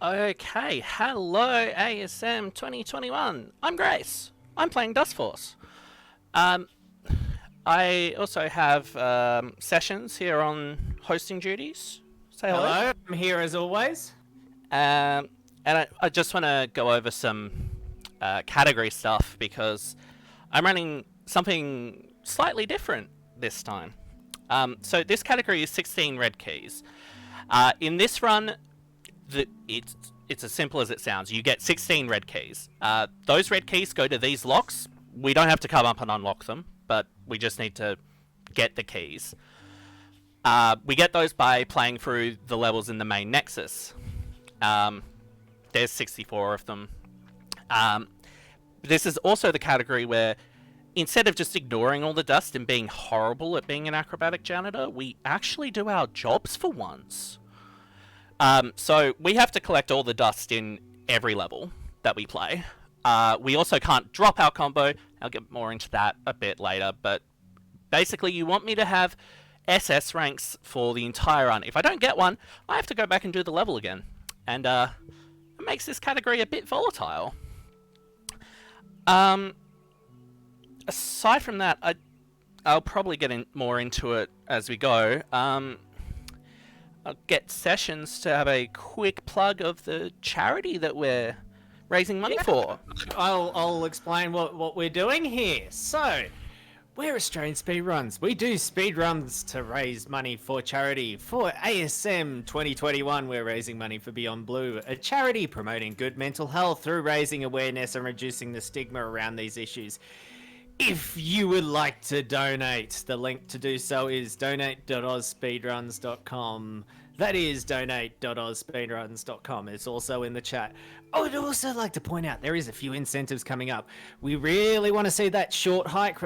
Okay, hello ASM 2021. I'm Grace. I'm playing Dustforce. I also have sessions here on hosting duties. Say hello. Hello, I'm here as always. And I just want to go over some category stuff because I'm running something slightly different this time. So this category is 16 red keys. In this run, it's as simple as it sounds. You get 16 red keys. Those red keys go to these locks. We don't have to come up and unlock them, but we just need to get the keys. We get those by playing through the levels in the main Nexus. There's 64 of them. This is also the category where instead of just ignoring all the dust and being horrible at being an acrobatic janitor, we actually do our jobs for once. So we have to collect all the dust in every level that we play. We also can't drop our combo. I'll get more into that a bit later, but basically you want me to have SS ranks for the entire run. If I don't get one, I have to go back and do the level again. And it makes this category a bit volatile. Aside from that, I'll probably get more into it as we go. I'll get sessions to have a quick plug of the charity that we're raising money for. I'll explain what we're doing here. So, we're Australian Speedruns. We do speedruns to raise money for charity. For ASM 2021, we're raising money for Beyond Blue, a charity promoting good mental health through raising awareness and reducing the stigma around these issues. If you would like to donate, the link to do so is donate.ozspeedruns.com. That is donate.ozspeedruns.com. It's also in the chat. I would also like to point out there is a few incentives coming up. We really want to see that short hike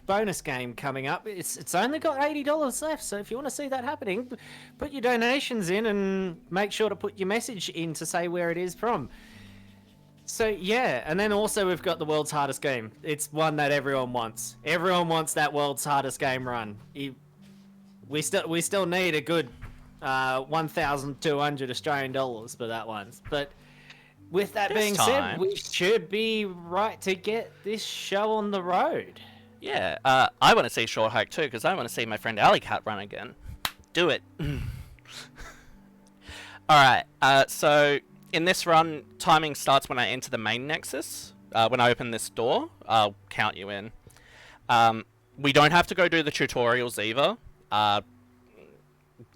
bonus game coming up. It's only got $80 left, so if you want to see that happening, put your donations in and make sure to put your message in to say where it is from. So yeah, and then also we've got the world's hardest game. It's one that everyone wants. Everyone wants that world's hardest game run. We still need a good 1,200 Australian dollars for that one. But with that being said, we should be right to get this show on the road. Yeah, I want to see Short Hike too because I want to see my friend Alley Cat run again. Do it. All right, so in this run, timing starts when I enter the main Nexus. When I open this door, I'll count you in. We don't have to go do the tutorials either.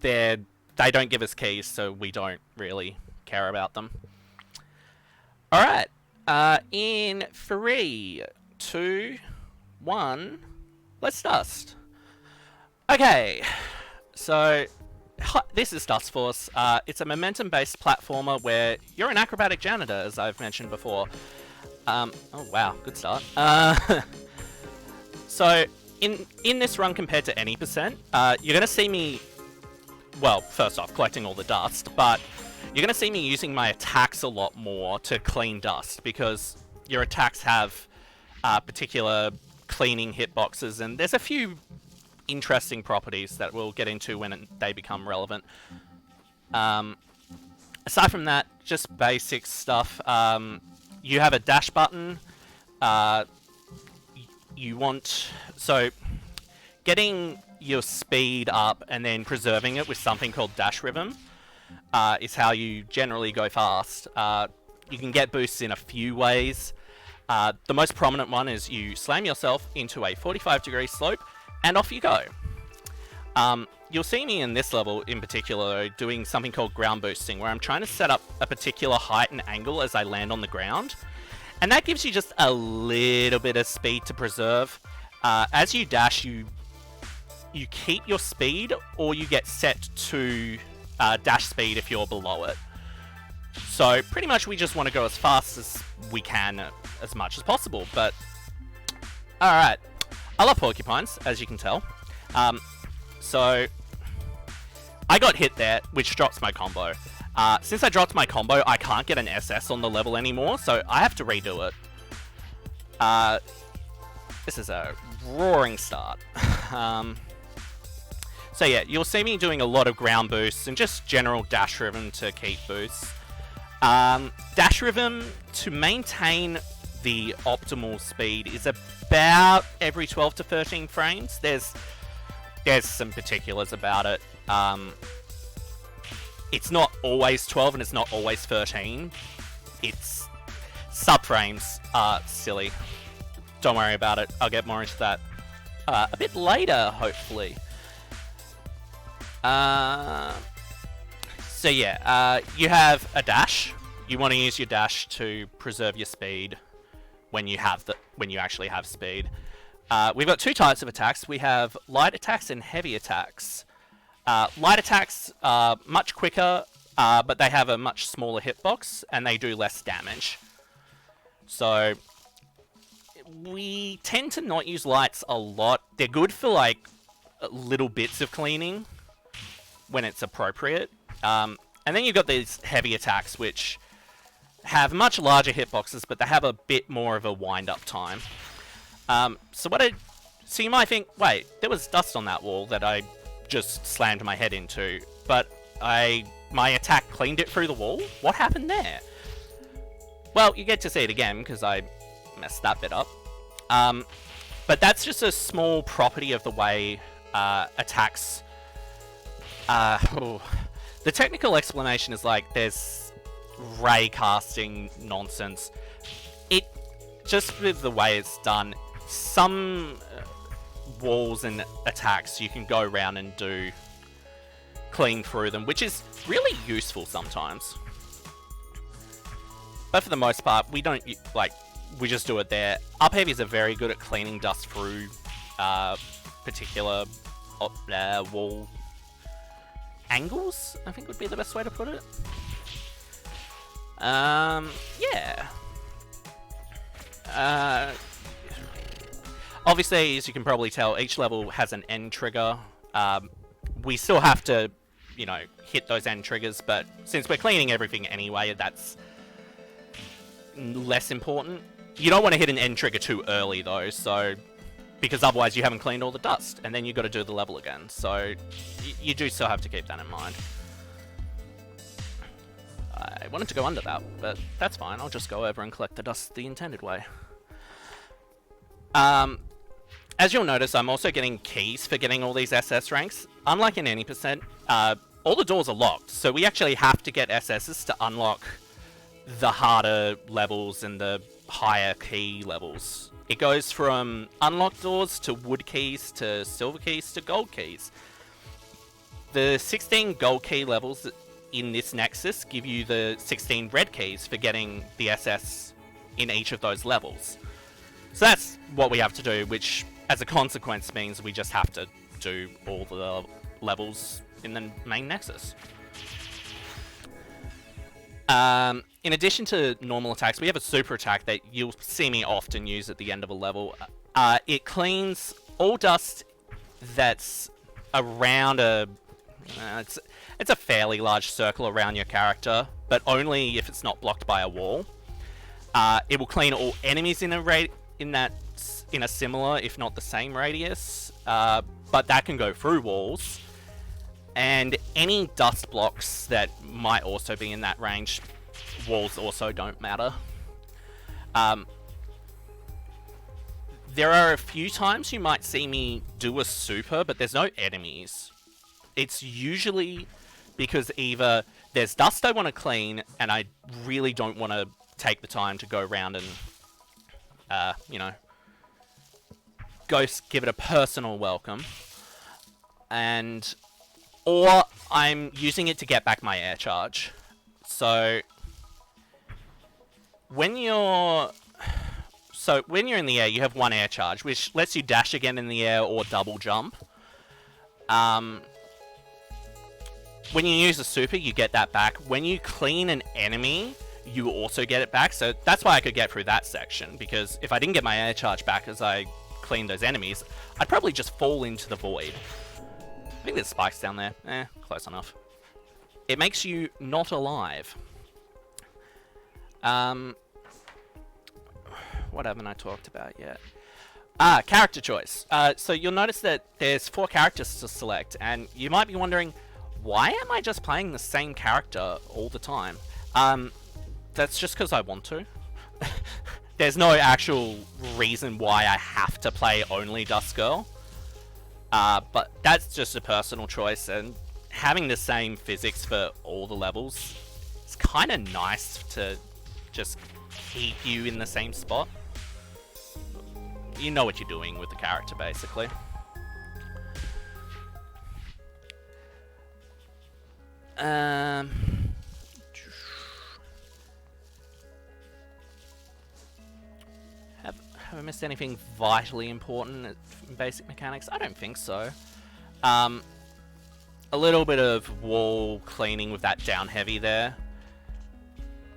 They don't give us keys, so we don't really care about them. Alright, in 3, 2, 1, let's dust. Okay, so this is Dustforce. It's a momentum-based platformer where you're an acrobatic janitor, as I've mentioned before. Oh wow, good start. So, in this run compared to any percent, you're going to see me, well, first off, collecting all the dust, but you're going to see me using my attacks a lot more to clean dust, because your attacks have particular cleaning hitboxes, and there's a few interesting properties that we'll get into when they become relevant. Aside from that, just basic stuff. You have a dash button. So getting your speed up and then preserving it with something called dash rhythm is how you generally go fast. You can get boosts in a few ways. The most prominent one is you slam yourself into a 45-degree slope and off you go. You'll see me in this level in particular doing something called ground boosting, where I'm trying to set up a particular height and angle as I land on the ground. And that gives you just a little bit of speed to preserve. As you dash, you keep your speed, or you get set to dash speed if you're below it. So pretty much we just want to go as fast as we can, as much as possible. But alright, I love porcupines, as you can tell. So I got hit there, which drops my combo. Since I dropped my combo, I can't get an SS on the level anymore, so I have to redo it. This is a roaring start. So yeah, you'll see me doing a lot of ground boosts and just general dash rhythm to keep boosts. Dash rhythm to maintain the optimal speed is about every 12 to 13 frames. There's some particulars about it. It's not always 12 and it's not always 13. It's subframes are silly. Don't worry about it. I'll get more into that a bit later, hopefully. So yeah, you have a dash. You want to use your dash to preserve your speed when you actually have speed. We've got two types of attacks. We have light attacks and heavy attacks. Light attacks are much quicker, but they have a much smaller hitbox and they do less damage. So we tend to not use lights a lot. They're good for like little bits of cleaning when it's appropriate. And then you've got these heavy attacks which have much larger hitboxes, but they have a bit more of a wind-up time. So you might think, wait, there was dust on that wall that I just slammed my head into, but my attack cleaned it through the wall? What happened there? Well, you get to see it again, because I messed that bit up. But that's just a small property of the way attacks... The technical explanation is like, there's ray casting nonsense. It, just with the way it's done, some walls and attacks you can go around and do clean through them, which is really useful sometimes. But for the most part, we don't, like, we just do it there. Up heavies are very good at cleaning dust through particular wall angles, I think would be the best way to put it. Yeah. Obviously, as you can probably tell, each level has an end trigger. We still have to, you know, hit those end triggers, but since we're cleaning everything anyway, that's less important. You don't want to hit an end trigger too early, though, so... because otherwise you haven't cleaned all the dust, and then you've got to do the level again. So, you do still have to keep that in mind. I wanted to go under that, but that's fine. I'll just go over and collect the dust the intended way. As you'll notice, I'm also getting keys for getting all these SS ranks. Unlike in any percent, all the doors are locked, so we actually have to get SSs to unlock the harder levels and the higher key levels. It goes from unlocked doors to wood keys to silver keys to gold keys. The 16 gold key levels in this Nexus give you the 16 red keys for getting the SS in each of those levels. So that's what we have to do, which as a consequence means we just have to do all the levels in the main Nexus. In addition to normal attacks, we have a super attack that you'll see me often use at the end of a level. It cleans all dust that's around it's a fairly large circle around your character, but only if it's not blocked by a wall. It will clean all enemies in a similar, if not the same radius, but that can go through walls. And any dust blocks that might also be in that range, walls also don't matter. There are a few times you might see me do a super, but there's no enemies. It's usually because either there's dust I want to clean, and I really don't want to take the time to go around and, you know, give it a personal welcome. Or I'm using it to get back my air charge. So when you're in the air, you have one air charge, which lets you dash again in the air or double jump. When you use a super, you get that back. When you clean an enemy, you also get it back. So that's why I could get through that section, because if I didn't get my air charge back as I cleaned those enemies, I'd probably just fall into the void. I think there's spikes down there. Close enough. It makes you not alive. What haven't I talked about yet? Character choice. So you'll notice that there's 4 characters to select, and you might be wondering, why am I just playing the same character all the time? That's just because I want to. There's no actual reason why I have to play only Dust Girl. But that's just a personal choice, and having the same physics for all the levels, it's kind of nice to just keep you in the same spot. You know what you're doing with the character, basically. Have I missed anything vitally important in basic mechanics? I don't think so. A little bit of wall cleaning with that down heavy there.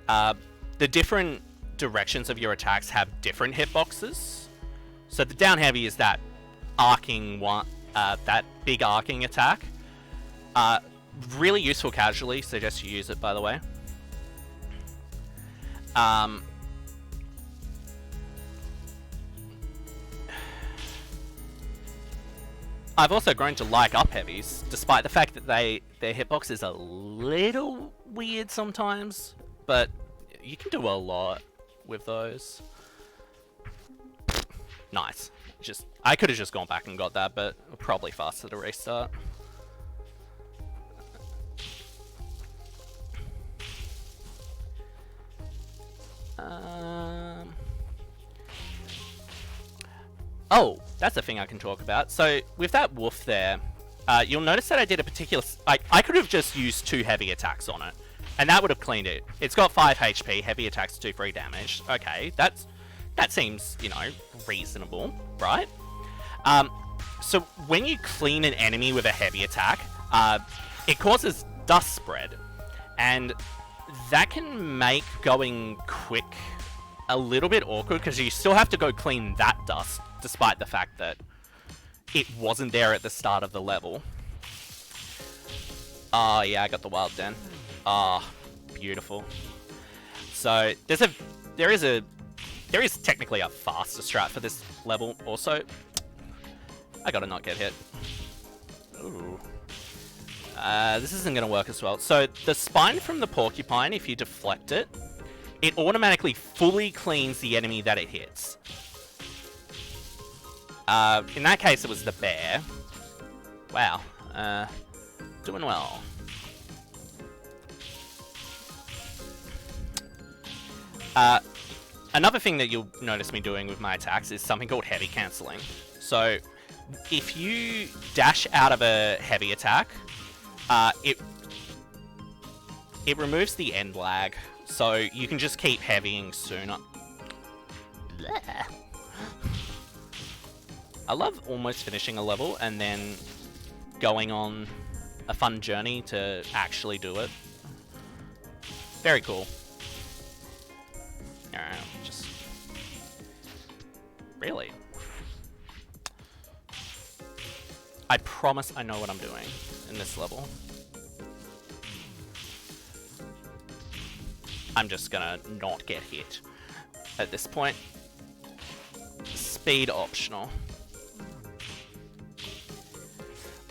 The different directions of your attacks have different hitboxes. So the down heavy is that arcing one, that big arcing attack. Really useful casually, suggest you use it, by the way. I've also grown to like up heavies, despite the fact that their hitbox is a little weird sometimes, but you can do a lot with those. Nice. I could have just gone back and got that, but probably faster to restart. Oh, that's a thing I can talk about. So with that wolf there, you'll notice that I did a particular... I could have just used 2 heavy attacks on it, and that would have cleaned it. It's got 5 HP, heavy attacks do 3 damage. Okay, that seems, you know, reasonable, right? So when you clean an enemy with a heavy attack, it causes dust spread, and that can make going quick a little bit awkward because you still have to go clean that dust, despite the fact that it wasn't there at the start of the level. Oh yeah, I got the wild den. Ah, beautiful. So there is technically a faster strat for this level also. I gotta not get hit. Ooh. This isn't gonna work as well. So the spine from the porcupine, if you deflect it, it automatically fully cleans the enemy that it hits. In that case, it was the bear. Wow. Doing well. Another thing that you'll notice me doing with my attacks is something called heavy cancelling. So if you dash out of a heavy attack, it removes the end lag, so you can just keep heavying sooner. Blech. I love almost finishing a level and then going on a fun journey to actually do it. Very cool. Alright, just... Really? I promise I know what I'm doing in this level. I'm just gonna not get hit at this point. Speed optional.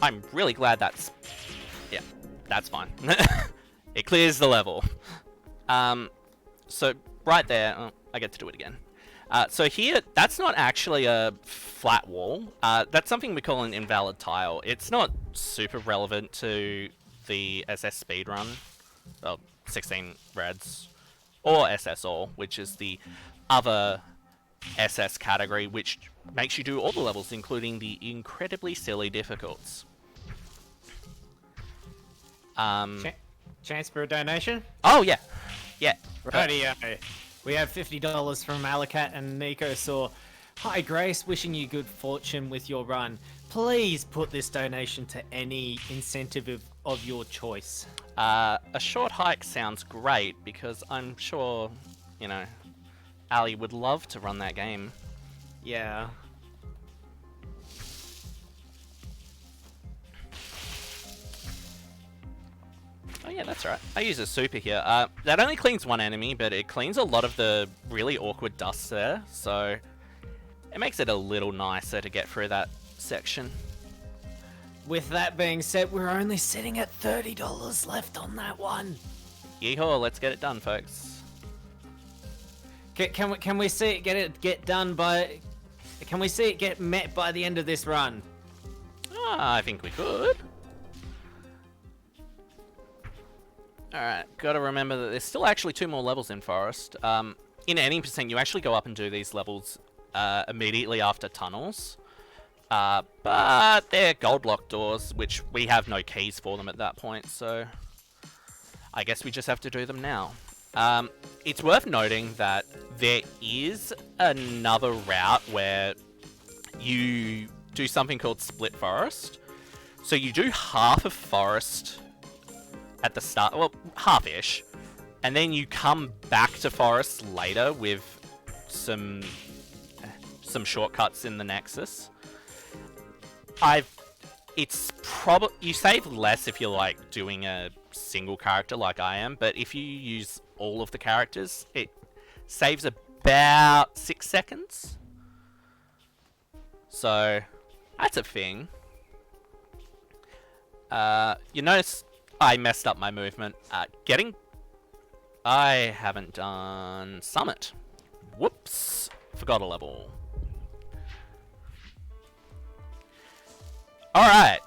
I'm really glad that's... Yeah, that's fine. It clears the level. So, right there... Oh, I get to do it again. So here, that's not actually a flat wall. That's something we call an invalid tile. It's not super relevant to the SS speedrun, well, 16 Reds, or SS All, which is the other SS category, which makes you do all the levels, including the incredibly silly difficults. Chance for a donation? Oh, yeah. Yeah. Rightio. We have $50 from Alacat and Nico Saw. Hi Grace, wishing you good fortune with your run. Please put this donation to any incentive of your choice. A short hike sounds great because I'm sure, you know, Ali would love to run that game. Yeah. Oh yeah, that's right. I use a super here. That only cleans one enemy, but it cleans a lot of the really awkward dust there, so it makes it a little nicer to get through that section. With that being said, we're only sitting at $30 left on that one. Yeehaw, let's get it done, folks. Can we see it get done by? Can we see it get met by the end of this run? I think we could. Alright, gotta remember that there's still actually 2 more levels in Forest. In any percent, you actually go up and do these levels immediately after tunnels. But they're gold lock doors, which we have no keys for them at that point, so I guess we just have to do them now. It's worth noting that there is another route where you do something called split forest. So you do half of forest at the start, well, half-ish, and then you come back to forest later with some shortcuts in the Nexus. You save less if you're like doing a single character like I am, but if you use all of the characters, it saves about 6 seconds. So that's a thing. You notice I messed up my movement. I haven't done Summit. Whoops. Forgot a level. Alright.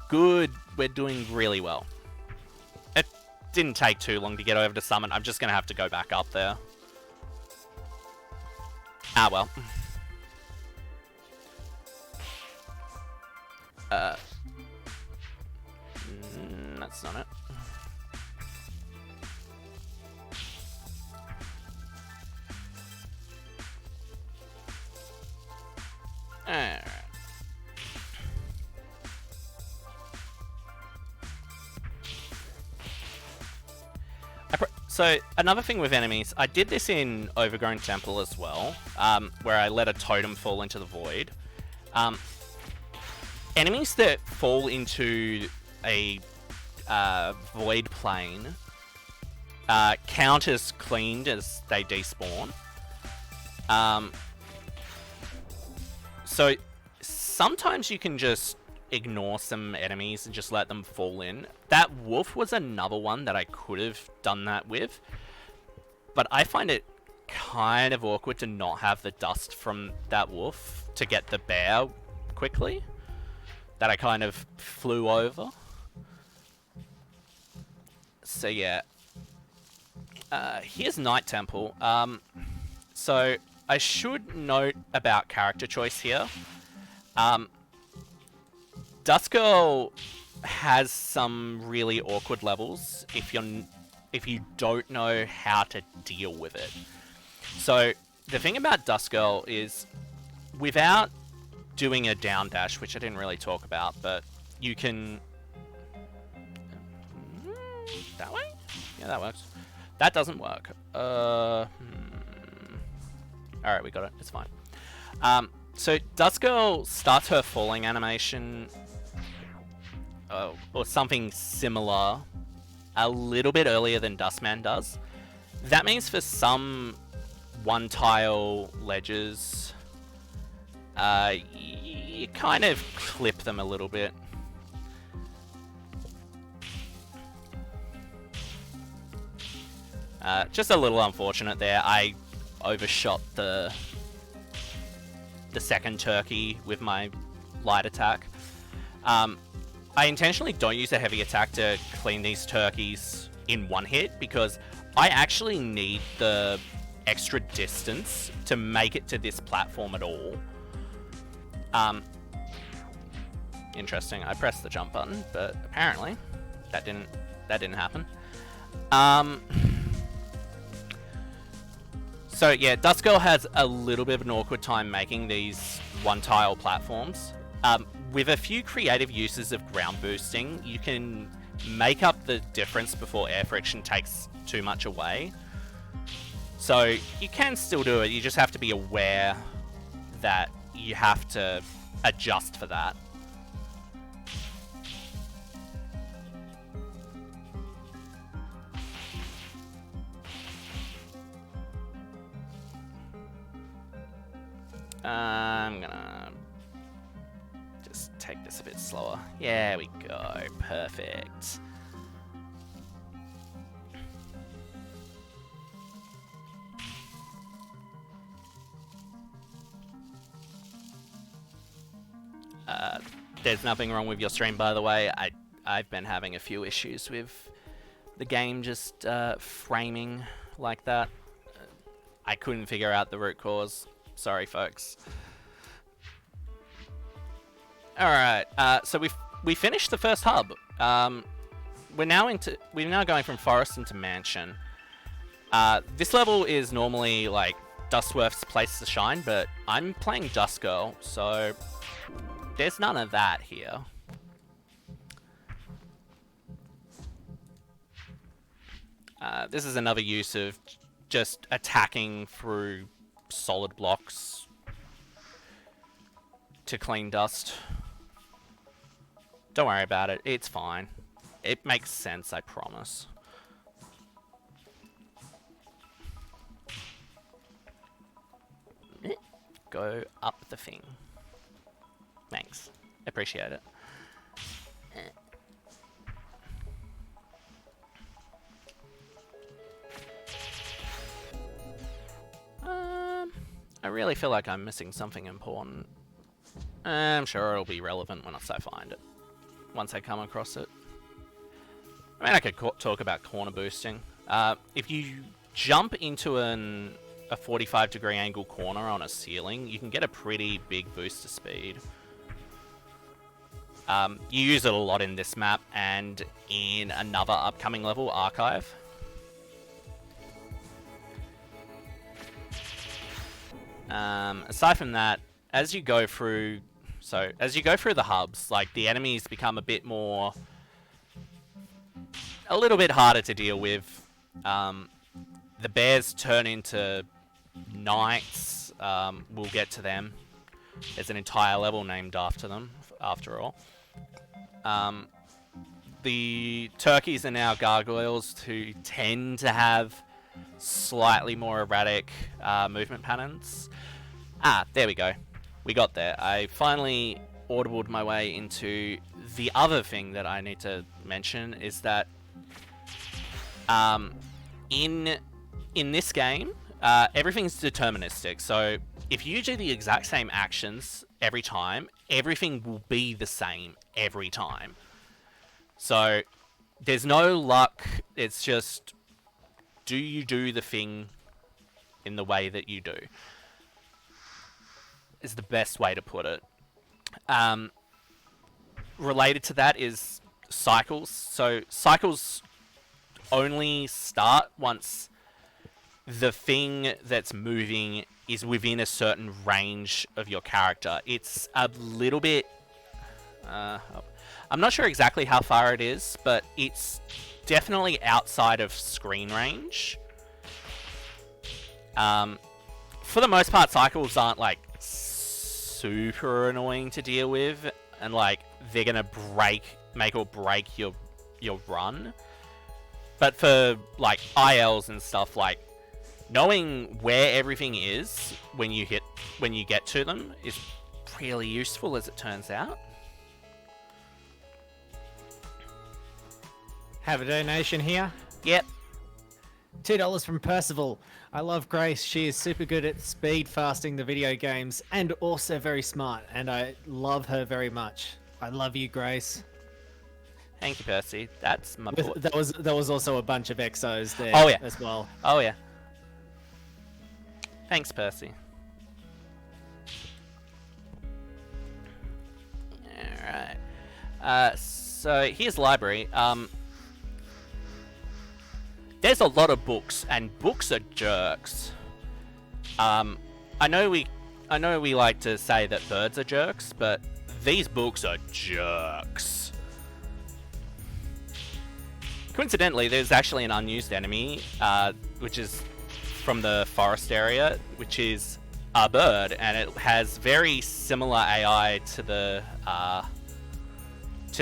Good. We're doing really well. It didn't take too long to get over to Summit. I'm just going to have to go back up there. Ah, well. That's not it. Alright. So, another thing with enemies, I did this in Overgrown Temple as well, where I let a totem fall into the void. Enemies that fall into a void plane count as cleaned as they despawn. So sometimes you can just ignore some enemies and just let them fall in. That wolf was another one that I could have done that with, but I find it kind of awkward to not have the dust from that wolf to get the bear quickly that I kind of flew over. So yeah, here's Night Temple. So I should note about character choice here. Dustgirl has some really awkward levels if you don't know how to deal with it. So the thing about Dustgirl is, without doing a down dash, which I didn't really talk about, but you can... that way? Yeah, that works. That doesn't work. Alright, we got it. It's fine. So Dustgirl starts her falling animation, or something similar, a little bit earlier than Dustman does. That means for some one-tile ledges, you kind of clip them a little bit. Just a little unfortunate there. I overshot the second turkey with my light attack. I intentionally don't use a heavy attack to clean these turkeys in one hit, because I actually need the extra distance to make it to this platform at all. Interesting. I pressed the jump button, but apparently that didn't happen. So yeah, Dustgirl has a little bit of an awkward time making these one-tile platforms. With a few creative uses of ground boosting, you can make up the difference before air friction takes too much away. So you can still do it, you just have to be aware that you have to adjust for that. I'm gonna just take this a bit slower. There we go. Perfect. There's nothing wrong with your stream, by the way. I've been having a few issues with the game just framing like that. I couldn't figure out the root cause. Sorry, folks. All right. So we finished the first hub. We're now going from forest into mansion. This level is normally like Dustworth's place to shine, but I'm playing Dust Girl, so there's none of that here. This is another use of just attacking through solid blocks to clean dust. Don't worry about it, it's fine. It makes sense, I promise. Go up the thing. Thanks. Appreciate it. I really feel like I'm missing something important. I'm sure it'll be relevant once I find it. Once I come across it. I mean, I could talk about corner boosting. If you jump into a 45-degree angle corner on a ceiling, you can get a pretty big boost to speed. You use it a lot in this map and in another upcoming level, Archive. Aside from that, as you go through the hubs, like, the enemies become a little bit harder to deal with. The bears turn into knights. We'll get to them. There's an entire level named after them, after all. The turkeys are now gargoyles who tend to have slightly more erratic movement patterns. There we go. We got there. I finally audibled my way into the other thing that I need to mention is that in this game, everything's deterministic. So if you do the exact same actions every time, everything will be the same every time. So there's no luck. It's just, do you do the thing in the way that you do? Is the best way to put it. Related to that is cycles. So cycles only start once the thing that's moving is within a certain range of your character. It's a little bit... I'm not sure exactly how far it is, but it's definitely outside of screen range. For the most part, cycles aren't, like, super annoying to deal with, and, like, they're gonna make or break your run. But for, like, ILs and stuff, like, knowing where everything is when you get to them is really useful, as it turns out. Have a donation here. Yep. $2 from Percival. I love Grace. She is super good at speed fasting the video games and also very smart, and I love her very much. I love you, Grace. Thank you, Percy. That's my boy. That was also a bunch of exos there as well. Oh, yeah. Thanks, Percy. Alright. So, here's library. There's a lot of books, and books are jerks. I know we like to say that birds are jerks, but these books are jerks. Coincidentally, there's actually an unused enemy, which is from the forest area, which is a bird, and it has very similar AI to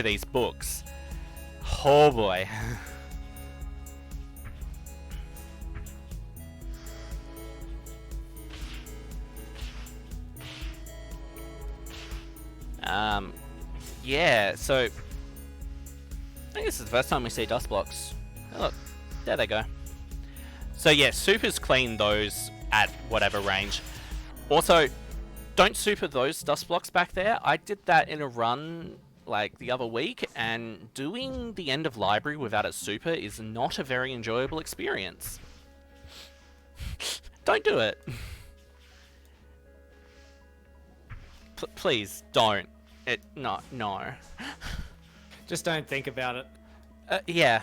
these books. Oh boy. Yeah, so I think this is the first time we see dust blocks. Oh, look, there they go. So yeah, supers clean those at whatever range. Also, don't super those dust blocks back there. I did that in a run like the other week, and doing the end of library without a super is not a very enjoyable experience. Don't do it. Please don't. No. Just don't think about it. Yeah.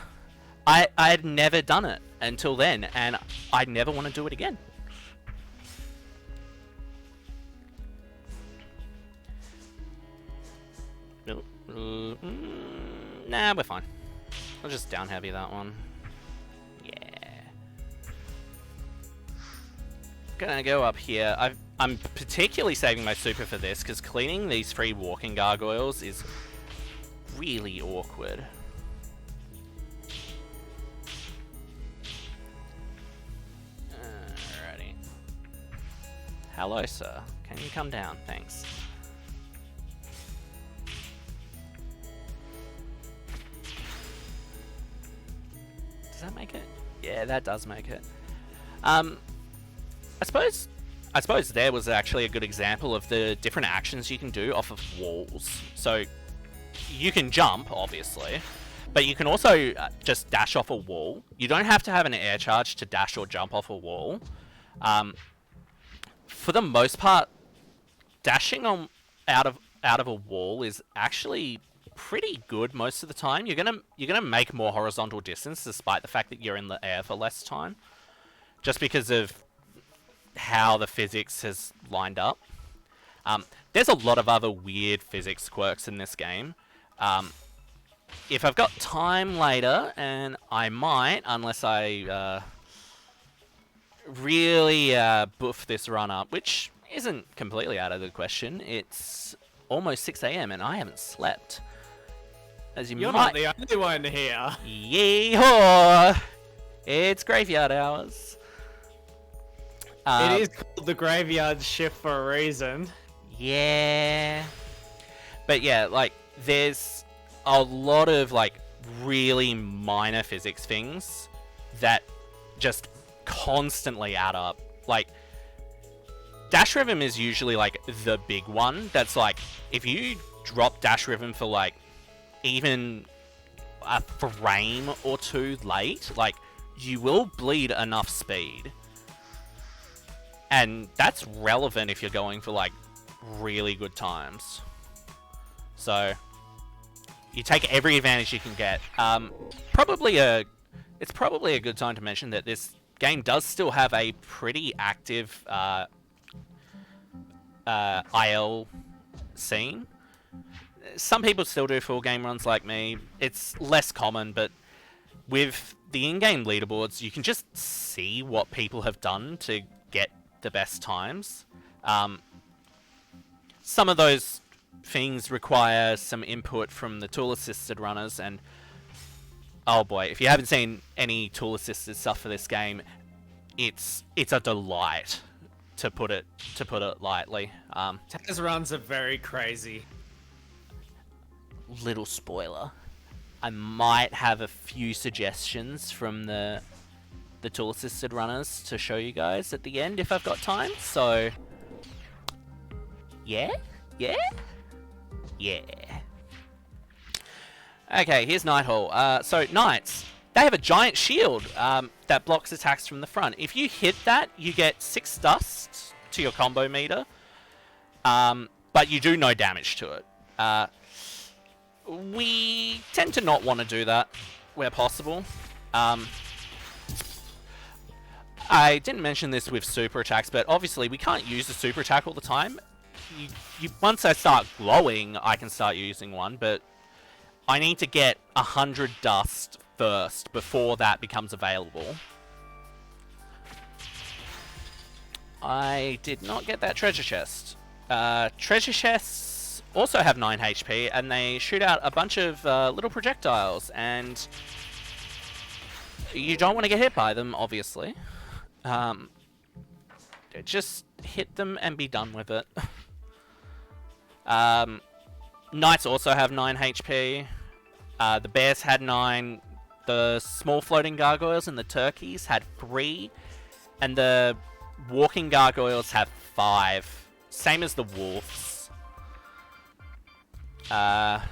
I'd never done it until then, and I'd never want to do it again. Nah, we're fine. I'll just down heavy that one. Yeah. Gonna go up here. I'm particularly saving my super for this, because cleaning these 3 walking gargoyles is really awkward. Alrighty. Hello, sir. Can you come down? Thanks. Does that make it? Yeah, that does make it. I suppose there was actually a good example of the different actions you can do off of walls. So you can jump, obviously, but you can also just dash off a wall. You don't have to have an air charge to dash or jump off a wall. For the most part, dashing out of a wall is actually pretty good most of the time. You're gonna make more horizontal distance despite the fact that you're in the air for less time, just because of how the physics has lined up. There's a lot of other weird physics quirks in this game. If I've got time later, and I might, unless I really boof this run up, which isn't completely out of the question. It's almost 6 AM and I haven't slept. As You're not the only one here. Yeehaw! It's graveyard hours. It is called the graveyard shift for a reason. Yeah. But yeah, like, there's a lot of, like, really minor physics things that just constantly add up. Like, dash rhythm is usually, like, the big one. That's, like, if you drop dash rhythm for, like, even a frame or two late, like, you will bleed enough speed. And that's relevant if you're going for, like, really good times. So, you take every advantage you can get. It's probably a good time to mention that this game does still have a pretty active IL scene. Some people still do full game runs like me. It's less common, but with the in-game leaderboards, you can just see what people have done to get the best times. Some of those things require some input from the tool-assisted runners, and oh boy, if you haven't seen any tool-assisted stuff for this game, it's a delight, to put it lightly. Taz runs are very crazy. Little spoiler, I might have a few suggestions from the tool-assisted runners to show you guys at the end if I've got time. So, yeah. Okay, here's Nighthall. So Knights, they have a giant shield that blocks attacks from the front. If you hit that, you get 6 dust to your combo meter, but you do no damage to it. We tend to not want to do that where possible. I didn't mention this with super attacks, but obviously we can't use the super attack all the time. Once I start glowing, I can start using one, but I need to get 100 dust first before that becomes available. I did not get that treasure chest. Treasure chests also have 9 HP, and they shoot out a bunch of little projectiles, and you don't want to get hit by them, obviously. Just hit them and be done with it. Knights also have 9 HP. The bears had 9. The small floating gargoyles and the turkeys had 3. And the walking gargoyles have 5. Same as the wolves. The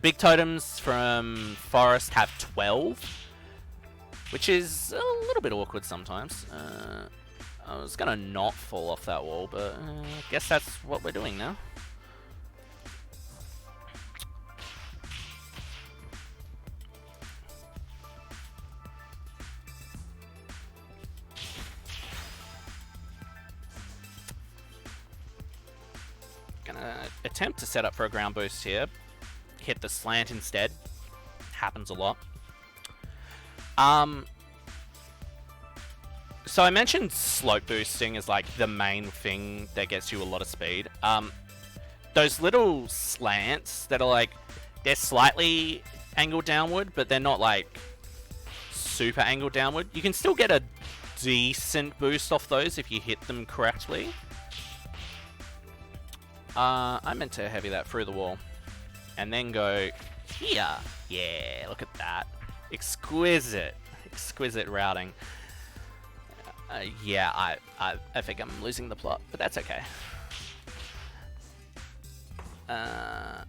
big totems from forest have 12. Which is a little bit awkward sometimes. I was gonna not fall off that wall, but I guess that's what we're doing now. Gonna attempt to set up for a ground boost here. Hit the slant instead. Happens a lot. So I mentioned slope boosting is like the main thing that gets you a lot of speed. Those little slants that are like, they're slightly angled downward, but they're not like super angled downward. You can still get a decent boost off those if you hit them correctly. I meant to heavy that through the wall. And then go here. Yeah, look at that. Exquisite. Exquisite routing. Yeah, I think I'm losing the plot, but that's okay. That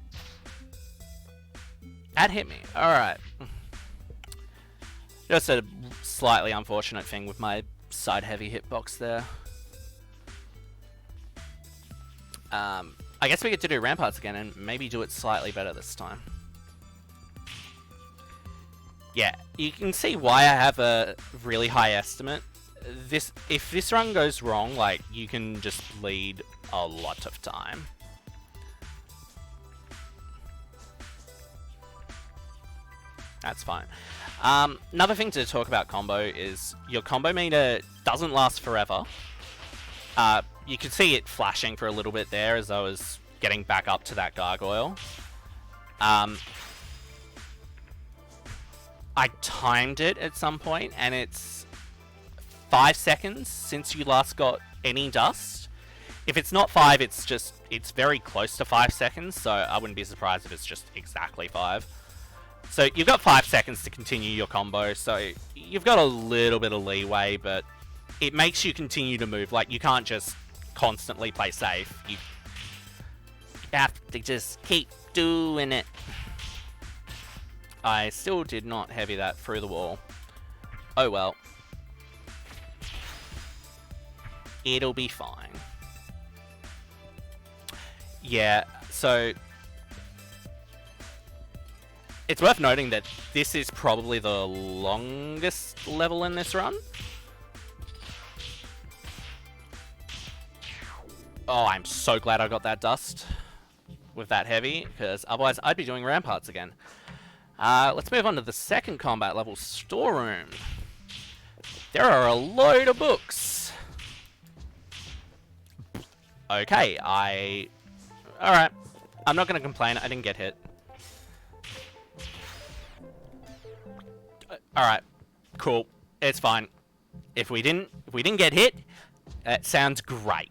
hit me. Alright. Just a slightly unfortunate thing with my side heavy hitbox there. I guess we get to do ramparts again and maybe do it slightly better this time. Yeah, you can see why I have a really high estimate. If this run goes wrong, like, you can just bleed a lot of time. That's fine. Another thing to talk about combo is your combo meter doesn't last forever. You can see it flashing for a little bit there as I was getting back up to that gargoyle. I timed it at some point, and it's 5 seconds since you last got any dust. If it's not 5, it's very close to 5 seconds, so I wouldn't be surprised if it's just exactly 5. So you've got 5 seconds to continue your combo, so you've got a little bit of leeway, but it makes you continue to move. Like, you can't just constantly play safe. You have to just keep doing it. I still did not heavy that through the wall. Oh well. It'll be fine. Yeah, so it's worth noting that this is probably the longest level in this run. Oh, I'm so glad I got that dust with that heavy, because otherwise I'd be doing ramparts again. Let's move on to the second combat level, storeroom. There are a load of books. Okay, alright. I'm not going to complain, I didn't get hit. Alright, cool. It's fine. If we didn't get hit, that sounds great.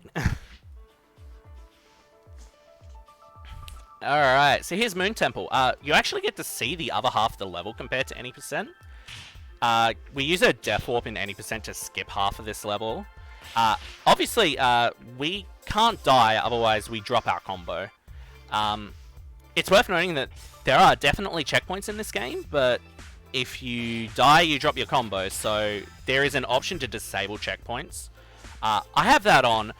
Alright, so here's Moon Temple. You actually get to see the other half of the level compared to any percent. We use a Death Warp in any percent to skip half of this level. Obviously, we can't die, otherwise we drop our combo. It's worth noting that there are definitely checkpoints in this game, but if you die, you drop your combo, so there is an option to disable checkpoints. I have that on.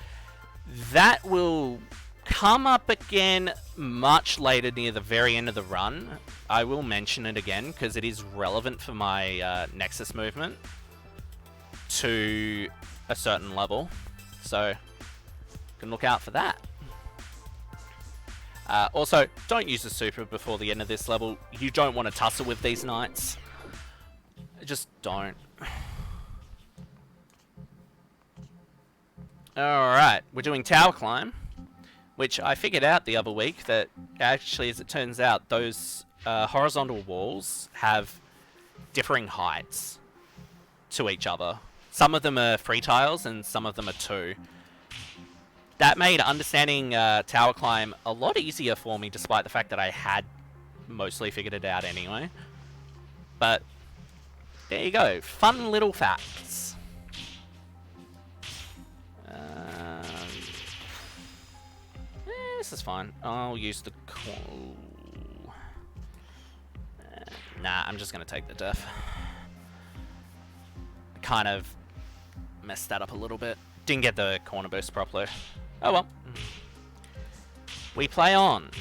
That will come up again much later near the very end of the run. I will mention it again because it is relevant for my Nexus movement to a certain level, so you can look out for that. Also, don't use the super before the end of this level. You don't want to tussle with these knights. Just don't. Alright, we're doing tower climb, which I figured out the other week that actually, as it turns out, those horizontal walls have differing heights to each other. Some of them are 3 tiles and some of them are 2. that made understanding tower climb a lot easier for me, despite the fact that I had mostly figured it out anyway. But there you go, fun little facts. This is fine. I'll use the nah, I'm just gonna take the def. Kind of messed that up a little bit. Didn't get the corner boost properly. Oh well. We play on.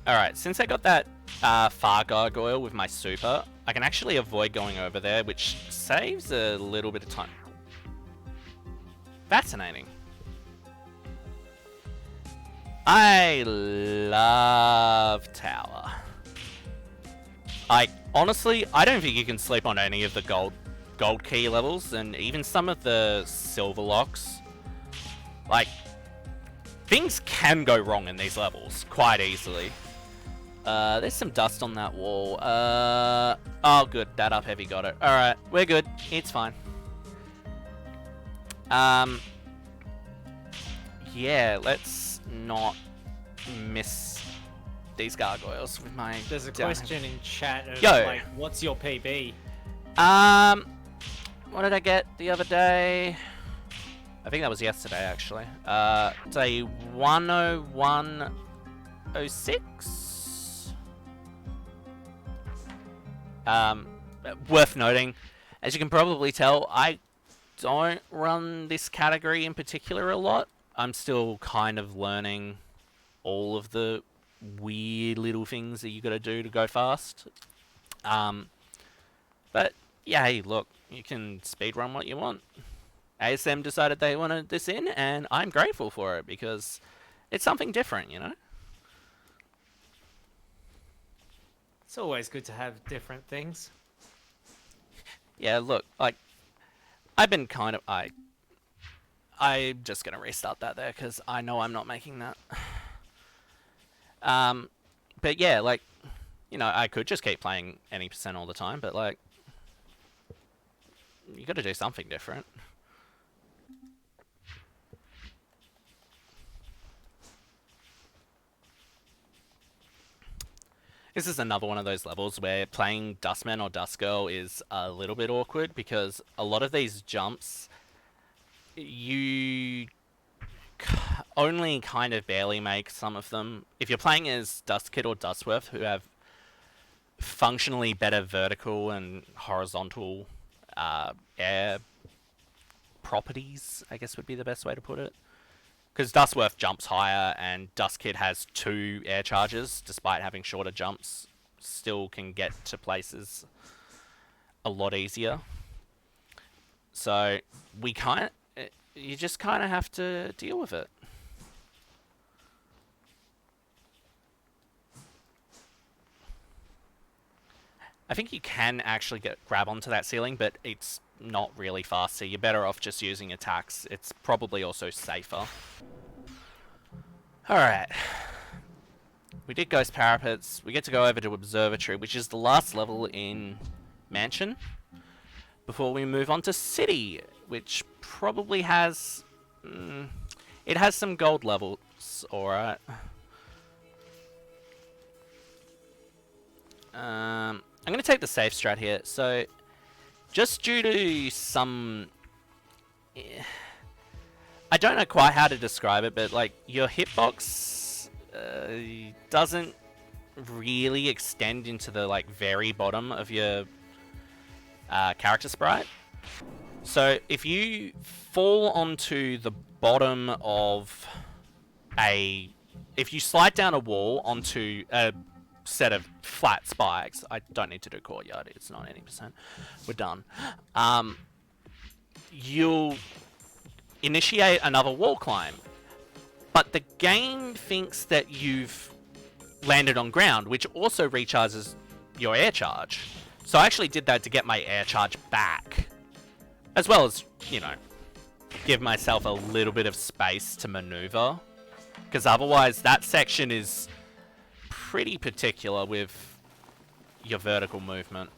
Alright, since I got that far gargoyle with my super, I can actually avoid going over there, which saves a little bit of time. Fascinating. I love tower. Honestly, I don't think you can sleep on any of the gold key levels, and even some of the silver locks. Like, things can go wrong in these levels quite easily. There's some dust on that wall. Oh good, that up heavy got it. Alright, we're good. It's fine. Yeah, let's not miss these gargoyles with my... There's a question in chat of, Yo. like, what's your PB? What did I get the other day? I think that was yesterday, actually. It's a 101.06. Worth noting, as you can probably tell, I don't run this category in particular a lot. I'm still kind of learning all of the weird little things that you gotta do to go fast. But yeah, hey, look, you can speedrun what you want. ASM decided they wanted this in, and I'm grateful for it because it's something different, you know? It's always good to have different things. Yeah, look, like, I've been kind of... I'm just gonna restart that there, because I know I'm not making that. But yeah, like, you know, I could just keep playing any % all the time, but, like, you gotta do something different. This is another one of those levels where playing Dustman or Dustgirl is a little bit awkward, because a lot of these jumps, you only kind of barely make some of them. If you're playing as Dustkid or Dustworth, who have functionally better vertical and horizontal air properties, I guess would be the best way to put it. Because Dustworth jumps higher and Dustkid has 2 air charges, despite having shorter jumps, still can get to places a lot easier. So you just kind of have to deal with it. I think you can actually grab onto that ceiling, but it's not really fast, so you're better off just using attacks. It's probably also safer. Alright. We did Ghost Parapets. We get to go over to Observatory, which is the last level in Mansion, before we move on to City, which probably has... it has some gold levels, alright. I'm going to take the safe strat here. So, just due to some... I don't know quite how to describe it, but like your hitbox doesn't really extend into the like very bottom of your character sprite. So if you fall onto the bottom of if you slide down a wall onto a set of flat spikes, I don't need to do courtyard, it's not 80%, we're done. You'll initiate another wall climb, but the game thinks that you've landed on ground, which also recharges your air charge. So I actually did that to get my air charge back, as well as, you know, give myself a little bit of space to maneuver, because otherwise that section is pretty particular with your vertical movement.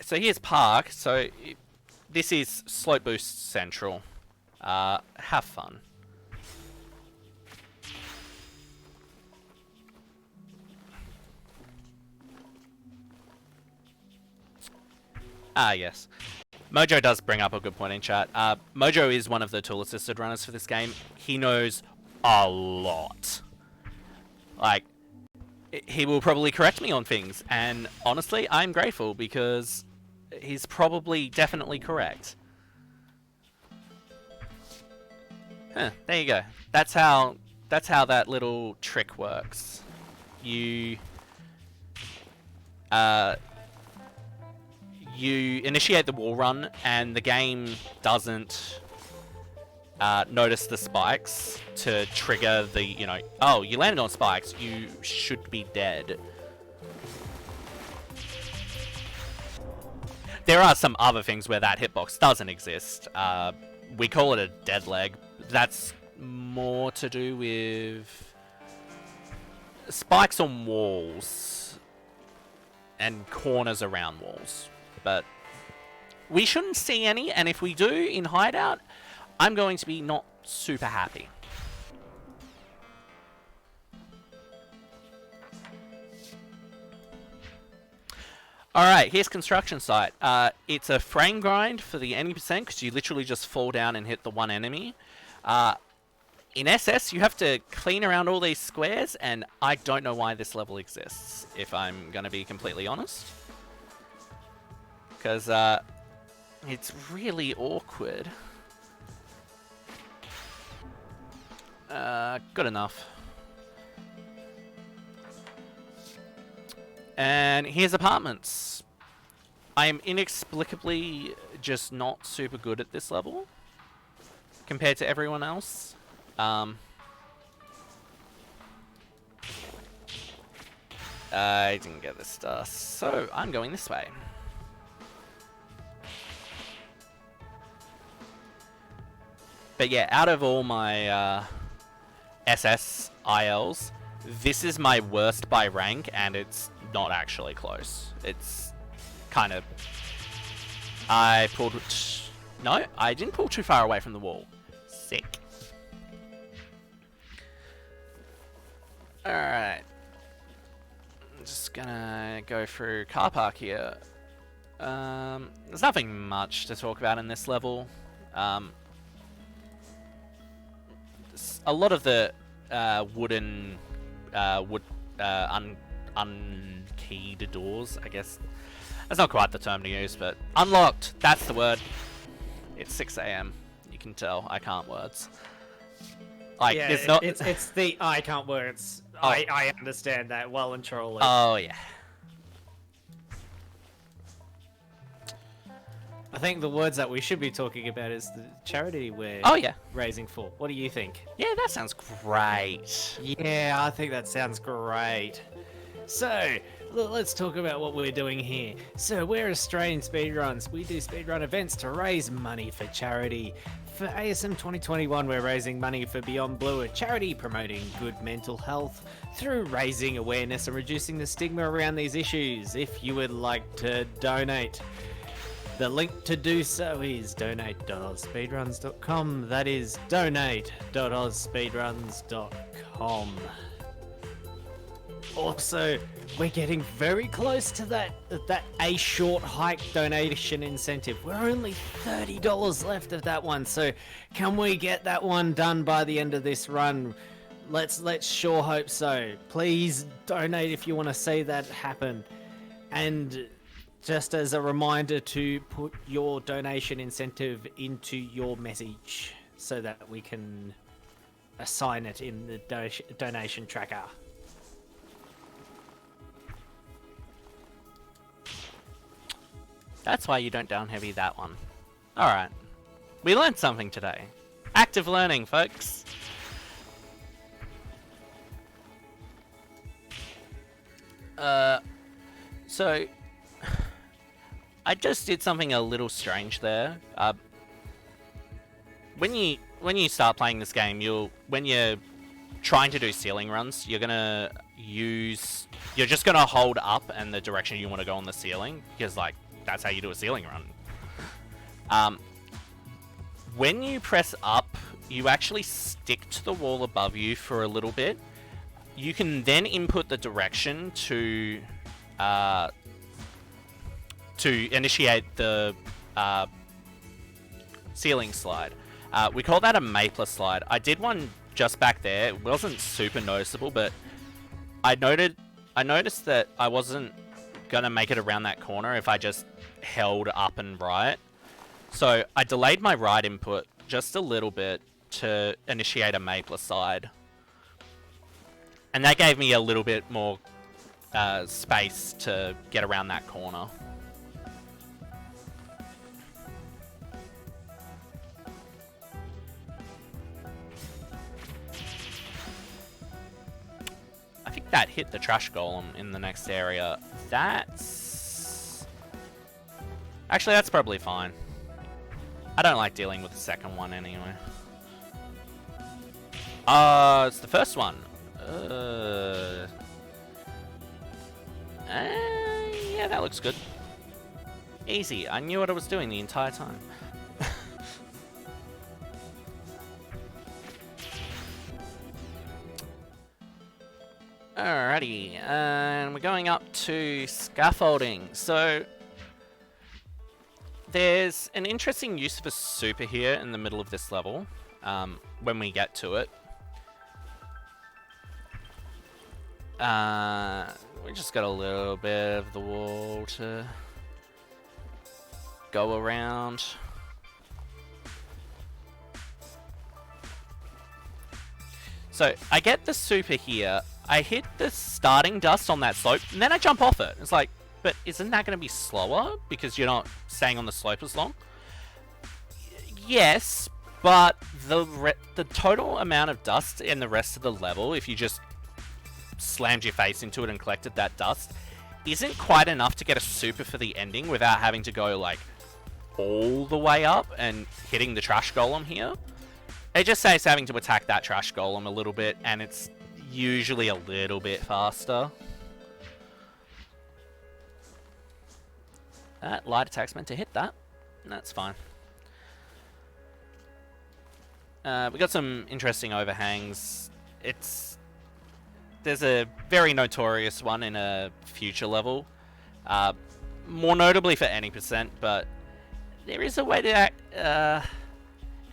So here's Park. So this is Slope Boost Central. Have fun. Yes. Mojo does bring up a good point in chat. Mojo is one of the tool-assisted runners for this game. He knows a lot. Like, he will probably correct me on things, and honestly, I'm grateful because he's probably definitely correct. Huh, there you go. That's how that little trick works. You initiate the wall run, and the game doesn't notice the spikes to trigger the, you know, oh, you landed on spikes, you should be dead. There are some other things where that hitbox doesn't exist. We call it a dead leg. That's more to do with spikes on walls and corners around walls. But we shouldn't see any, and if we do in Hideout, I'm going to be not super happy. Alright, here's construction site. It's a frame grind for the any percent, because you literally just fall down and hit the one enemy. In SS, you have to clean around all these squares, and I don't know why this level exists, if I'm going to be completely honest. Because it's really awkward. Good enough. And here's apartments. I am inexplicably just not super good at this level compared to everyone else. I didn't get this stuff, so I'm going this way. But yeah, out of all my SS ILs, this is my worst by rank, and it's not actually close. It's kind of... I pulled... No, I didn't pull too far away from the wall. Sick. Alright. I'm just gonna go through car park here. There's nothing much to talk about in this level. A lot of the wooden, unkeyed doors, I guess. That's not quite the term to use, but unlocked, that's the word. It's 6 AM. You can tell I can't words. Like, yeah, it's not... It's the I can't words. Oh. I understand that well and truly. Oh, yeah. I think the words that we should be talking about is the charity we're raising for. What do you think? Yeah, that sounds great. Yeah, I think that sounds great. So, let's talk about what we're doing here. So, we're Australian Speedruns. We do speedrun events to raise money for charity. For ASM 2021, we're raising money for Beyond Blue, a charity promoting good mental health through raising awareness and reducing the stigma around these issues. If you would like to donate, the link to do so is donate.ozspeedruns.com. That is donate.ozspeedruns.com. Also, we're getting very close to that A Short Hike donation incentive. We're only $30 left of that one, so can we get that one done by the end of this run? Let's sure hope so. Please donate if you want to see that happen. And just as a reminder to put your donation incentive into your message so that we can assign it in the donation tracker. That's why you don't down heavy that one. Alright. We learned something today. Active learning, folks. So... I just did something a little strange there. When you start playing this game, when you're trying to do ceiling runs, you're gonna you're just gonna hold up and the direction you want to go on the ceiling, because like that's how you do a ceiling run. When you press up, you actually stick to the wall above you for a little bit. You can then input the direction to initiate the ceiling slide. We call that a Mapler slide. I did one just back there. It wasn't super noticeable, but I noticed that I wasn't gonna make it around that corner if I just held up and right. So I delayed my right input just a little bit to initiate a Mapler slide. And that gave me a little bit more space to get around that corner. I think that hit the trash golem in the next area. Actually, that's probably fine. I don't like dealing with the second one anyway. It's the first one. Yeah, that looks good. Easy. I knew what I was doing the entire time. Alrighty, and we're going up to scaffolding. So there's an interesting use of a super here in the middle of this level when we get to it. We just got a little bit of the wall to go around. So I get the super here. I hit the starting dust on that slope, and then I jump off it. It's like, but isn't that going to be slower because you're not staying on the slope as long? Yes, but the total amount of dust in the rest of the level, if you just slammed your face into it and collected that dust, isn't quite enough to get a super for the ending without having to go like all the way up and hitting the trash golem here. It just saves having to attack that trash golem a little bit, and it's usually a little bit faster. That light attack's meant to hit that. That's fine. We got some interesting overhangs. There's a very notorious one in a future level. More notably for any percent, but there is a way to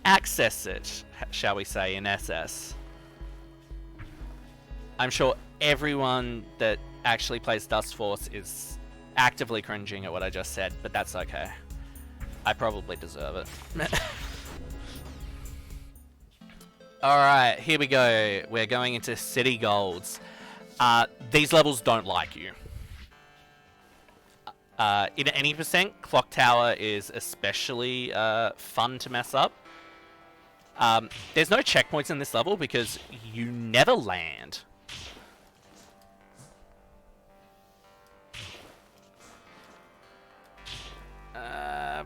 access it, shall we say, in SS. I'm sure everyone that actually plays Dustforce is actively cringing at what I just said, but that's okay. I probably deserve it. Alright, here we go. We're going into City Golds. These levels don't like you. In any percent, Clock Tower is especially fun to mess up. There's no checkpoints in this level because you never land.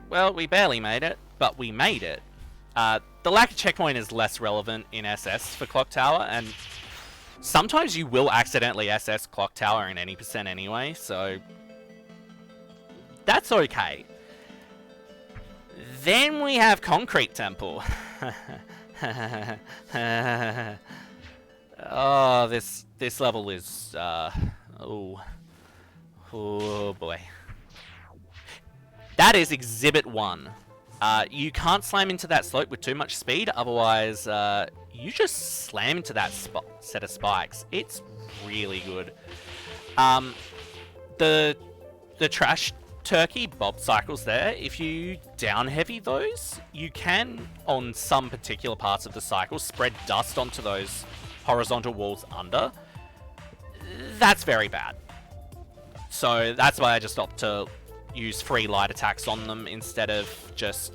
Well, we barely made it, but we made it. The lack of checkpoint is less relevant in SS for Clock Tower, and sometimes you will accidentally SS Clock Tower in any percent anyway, so that's okay. Then we have Concrete Temple. Oh, this level is oh boy. That is Exhibit 1. You can't slam into that slope with too much speed, otherwise you just slam into that set of spikes. It's really good. The trash turkey bob cycles there, if you down heavy those, you can, on some particular parts of the cycle, spread dust onto those horizontal walls under. That's very bad. So that's why I just opt to use free light attacks on them instead of just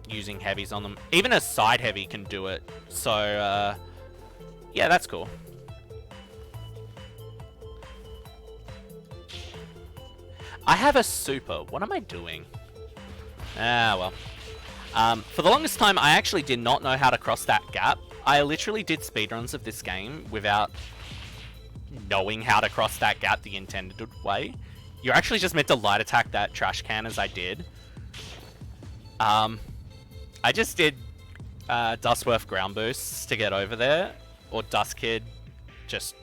using heavies on them. Even a side heavy can do it. So yeah, that's cool. I have a super. What am I doing? Ah, well. For the longest time, I actually did not know how to cross that gap. I literally did speedruns of this game without knowing how to cross that gap the intended way. You're actually just meant to light attack that trash can as I did. I just did Dustworth ground boosts to get over there, or Dust Kid just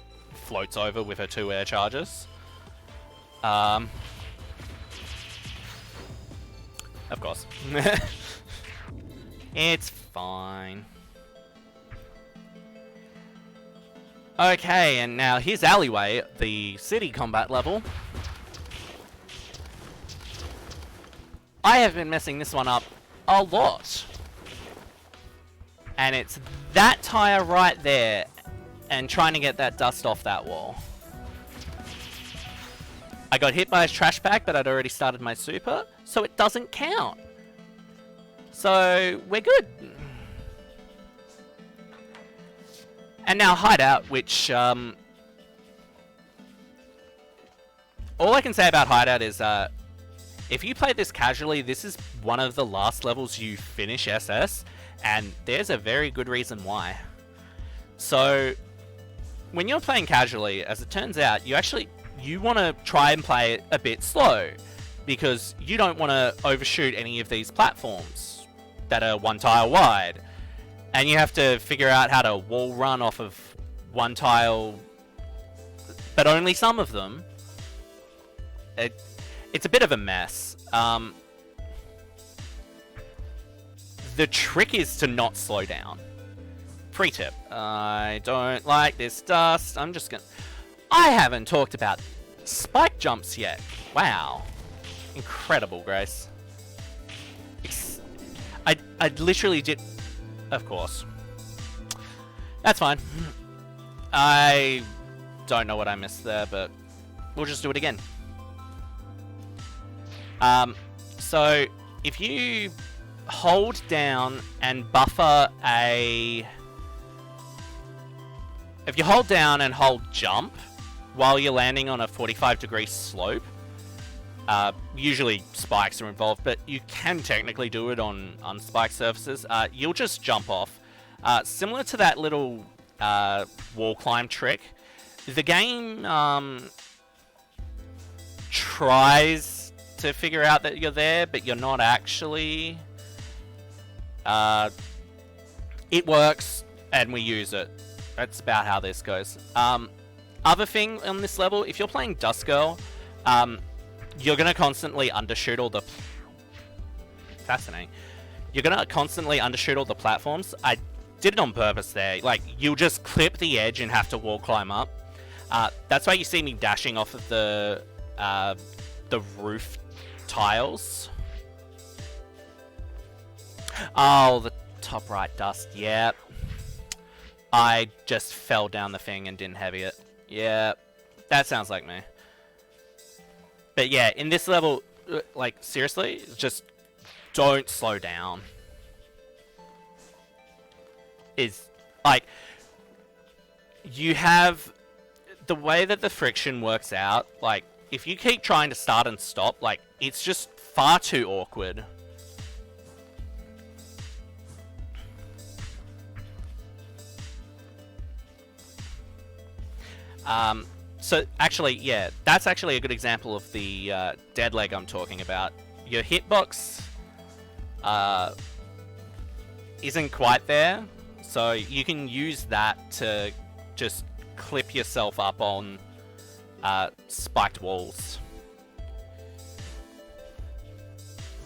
floats over with her 2 air charges. Of course. It's fine. Okay, and now here's Alleyway, the city combat level. I have been messing this one up a lot. And it's that tire right there and trying to get that dust off that wall. I got hit by his trash bag, but I'd already started my super, so it doesn't count. So we're good. And now Hideout, which all I can say about Hideout is if you play this casually, this is one of the last levels you finish SS, and there's a very good reason why. So when you're playing casually, as it turns out, you want to try and play it a bit slow, because you don't want to overshoot any of these platforms that are 1 tile wide, and you have to figure out how to wall run off of 1 tile, but only some of them. It's a bit of a mess. The trick is to not slow down. Pre-tip. I don't like this dust. I haven't talked about spike jumps yet. Wow. Incredible, Grace. I literally did... Of course. That's fine. I don't know what I missed there, but we'll just do it again. So if you hold down and buffer a... If you hold down and hold jump while you're landing on a 45-degree slope, usually spikes are involved, but you can technically do it on unspiked surfaces. You'll just jump off. Similar to that little wall climb trick, the game tries to figure out that you're there, but you're not actually. It works, and we use it. That's about how this goes. Other thing on this level, if you're playing Dust Girl, you're going to constantly undershoot all the... Fascinating. You're going to constantly undershoot all the platforms. I did it on purpose there. Like, you'll just clip the edge and have to wall climb up. That's why you see me dashing off of the roof tiles. Oh, the top right dust. Yep. I just fell down the thing and didn't heavy it. Yeah, that sounds like me. But yeah, in this level, like, seriously, just don't slow down. Like, you have... The way that the friction works out, like, if you keep trying to start and stop, like, it's just far too awkward. So actually, yeah, that's actually a good example of the dead leg I'm talking about. Your hitbox isn't quite there, so you can use that to just clip yourself up on spiked walls.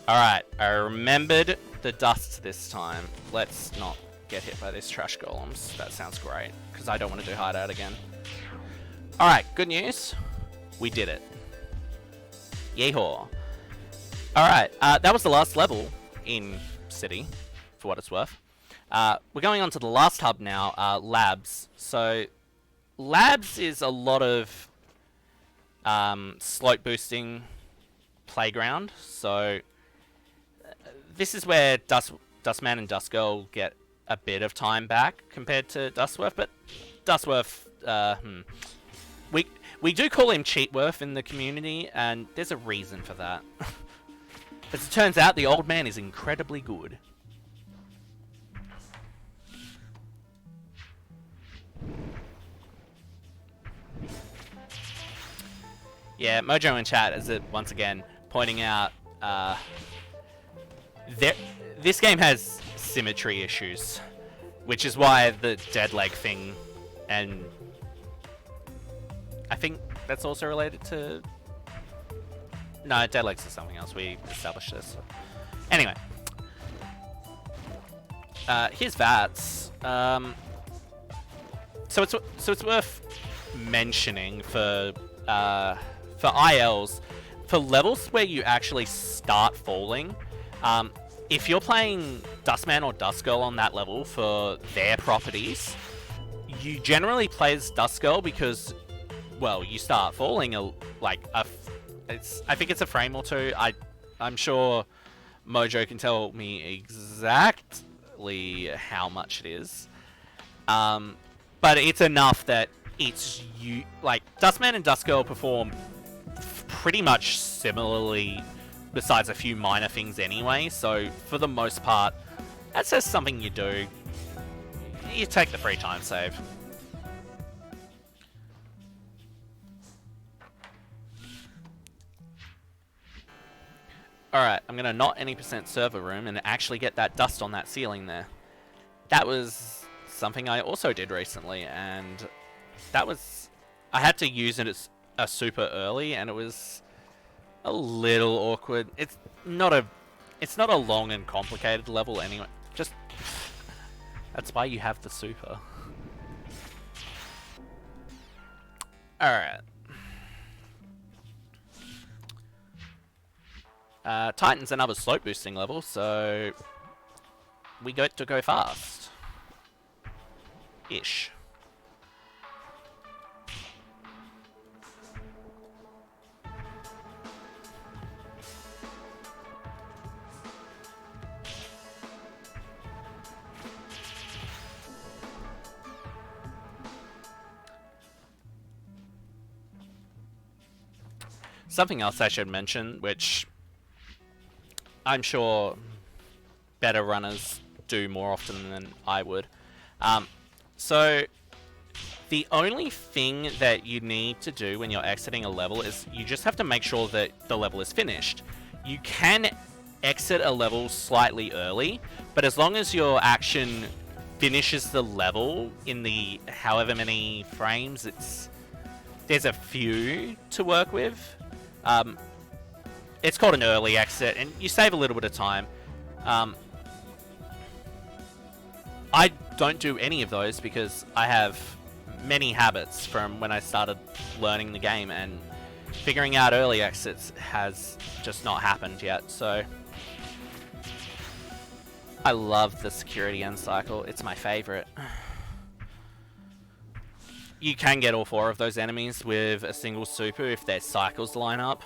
Alright, I remembered the dust this time. Let's not get hit by these trash golems. That sounds great, because I don't want to do hideout again. Alright, good news. We did it. Yeehaw. Alright, that was the last level in City, for what it's worth. We're going on to the last hub now, Labs. So, Labs is a lot of slope boosting playground. So, this is where Dustman and Dustgirl get a bit of time back compared to Dustworth, but Dustworth, We do call him Cheatworth in the community, and there's a reason for that. As it turns out, the old man is incredibly good. Yeah, Mojo in chat is it once again pointing out this game has symmetry issues, which is why the dead leg thing, and I think that's also related to... No, dead legs is something else. We established this. Anyway. Here's VATS. So it's worth mentioning for ILs, for levels where you actually start falling, if you're playing Dustman or Dustgirl on that level for their properties, you generally play as Dustgirl because, well, you start falling I think it's a frame or two. I'm sure Mojo can tell me exactly how much it is. But it's enough that it's Dustman and Dustgirl perform pretty much similarly, besides a few minor things anyway, so for the most part, that's just something you do. You take the free time save. Alright, I'm gonna not any % server room and actually get that dust on that ceiling there. That was something I also did recently, and that was... I had to use it as a super early, and it was a little awkward. It's not a long and complicated level anyway. Just that's why you have the super. Alright. Titan's another slope boosting level, so we get to go fast. Ish. Something else I should mention, which I'm sure better runners do more often than I would. So the only thing that you need to do when you're exiting a level is you just have to make sure that the level is finished. You can exit a level slightly early, but as long as your action finishes the level in the however many frames, there's a few to work with. It's called an early exit, and you save a little bit of time. I don't do any of those because I have many habits from when I started learning the game, and figuring out early exits has just not happened yet, so... I love the security end cycle. It's my favorite. You can get all 4 of those enemies with a single super if their cycles line up.